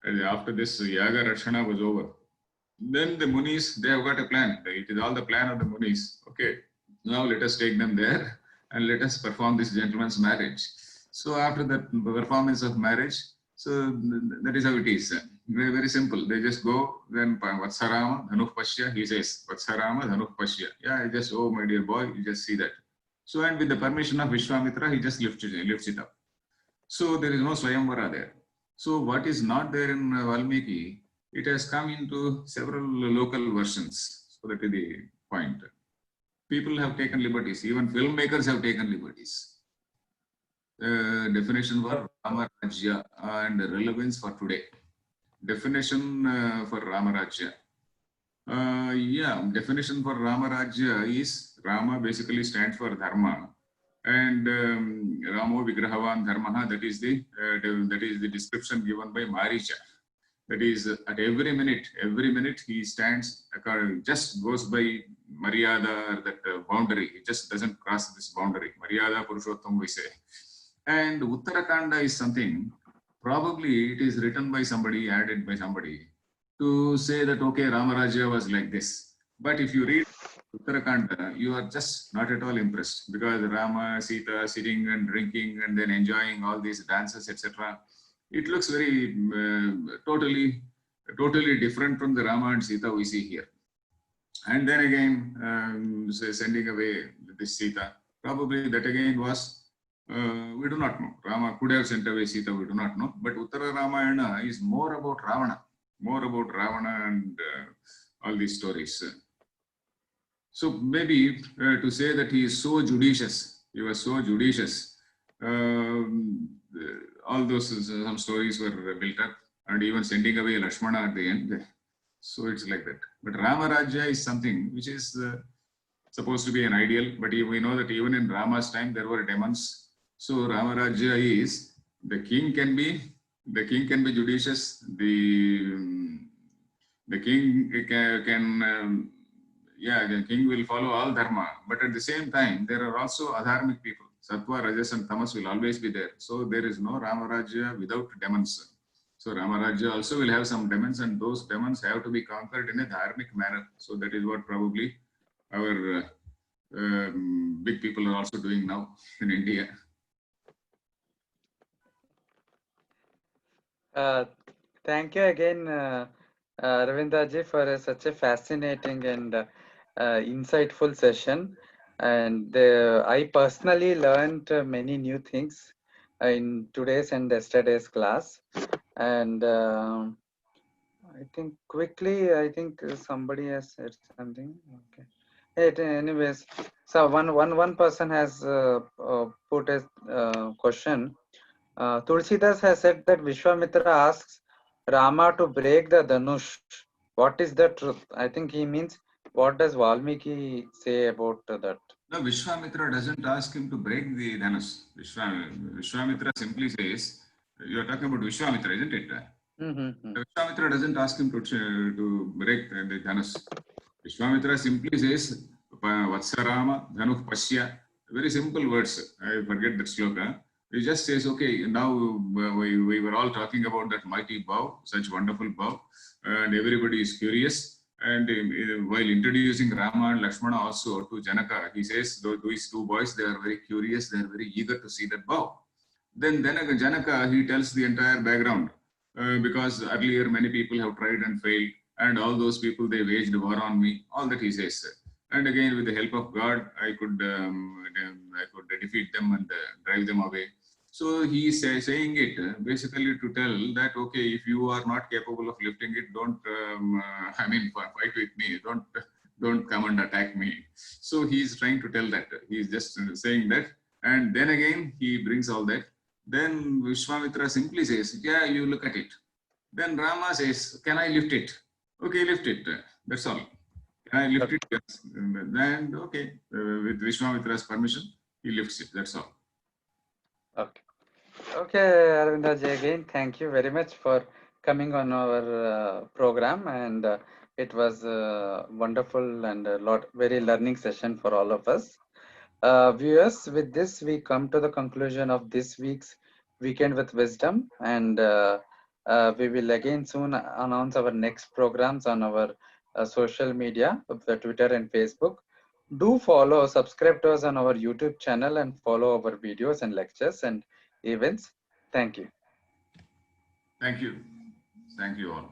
And after this Yaga Rakshana was over, then the Munis, they have got a plan. It is all the plan of the Munis. Okay, now let us take them there and let us perform this gentleman's marriage. So after that performance of marriage, so that is how it is. Very, very simple. They just go, then Vatsarama, Dhanuh Pashya, he says, Vatsarama, Dhanuh Pashya. Yeah, I just, oh my dear boy, you just see that. So, and with the permission of Vishwamitra, he just lifts it up. So there is no Swayamvara there. So what is not there in Valmiki, it has come into several local versions. So that is the point. People have taken liberties. Even filmmakers have taken liberties. Definition for Ramarajya and relevance for today. Definition for Ramarajya. Yeah, definition for Ramarajya is Rama basically stands for Dharma, and Ramo Vigrahavan Dharmaha. That is the description given by Maricha. That is at every minute he stands, just goes by Maryada, that boundary. He just doesn't cross this boundary. Maryada Purushottam we say. And Uttarakanda is something, probably it is written by somebody, added by somebody, to say that, okay, Ramarajya was like this. But if you read Uttarakanda, you are just not at all impressed, because Rama, Sita sitting and drinking and then enjoying all these dances, etc. It looks very totally different from the Rama and Sita we see here. And then again, sending away this Sita, probably that again was, we do not know. Rama could have sent away Sita, we do not know. But Uttara Ramayana is more about Ravana and all these stories. So maybe to say that he is so judicious, he was so judicious, all those some stories were built up, and even sending away Lakshmana at the end. So it's like that. But Ramarajya is something which is supposed to be an ideal, but we know that even in Rama's time there were demons. So Ramarajya is the king can be judicious. The king can the king will follow all dharma, but at the same time there are also adharmic people. Sattva, Rajas, and Tamas will always be there. So there is no Ramarajya without demons. So Ramarajya also will have some demons, and those demons have to be conquered in a dharmic manner. So that is what probably our big people are also doing now in India. Thank you again, Ravindraji, for such a fascinating and insightful session. And I personally learned many new things in today's and yesterday's class. And I think quickly, I think somebody has said something. Okay. Anyways, so one person has put a question. Tulsidas has said that Vishwamitra asks Rama to break the Dhanush. What is the truth? I think he means, what does Valmiki say about that? No, Vishwamitra doesn't ask him to break the Dhanush. Vishwamitra simply says, you are talking about Vishwamitra, isn't it? Mm-hmm. Vishwamitra doesn't ask him to break the Dhanush. Vishwamitra simply says, Vatsarama, Dhanuh Pasya. Very simple words. I forget that sloka. He just says, okay, now we were all talking about that mighty bow, such wonderful bow, and everybody is curious. And while introducing Rama and Lakshmana also to Janaka, he says, these two boys, they are very curious, they are very eager to see that bow. Then Janaka, he tells the entire background, because earlier many people have tried and failed, and all those people, they waged war on me, all that he says. And again, with the help of God, I could defeat them and drive them away. So he is saying it basically to tell that, okay, if you are not capable of lifting it, don't, fight with me. Don't come and attack me. So he is trying to tell that. He is just saying that. And then again, he brings all that. Then Vishwamitra simply says, yeah, you look at it. Then Rama says, can I lift it? Okay, lift it. That's all. Can I lift it? Yes. Then, okay, with Vishwamitra's permission, he lifts it. That's all. Okay. Okay, Aravindaji, again, thank you very much for coming on our program. And it was a wonderful and very learning session for all of us. Viewers, with this, we come to the conclusion of this week's Weekend with Wisdom. And we will again soon announce our next programs on our social media, the Twitter and Facebook. Do follow, subscribe to us on our YouTube channel and follow our videos and lectures and events. Thank you. Thank you. Thank you all.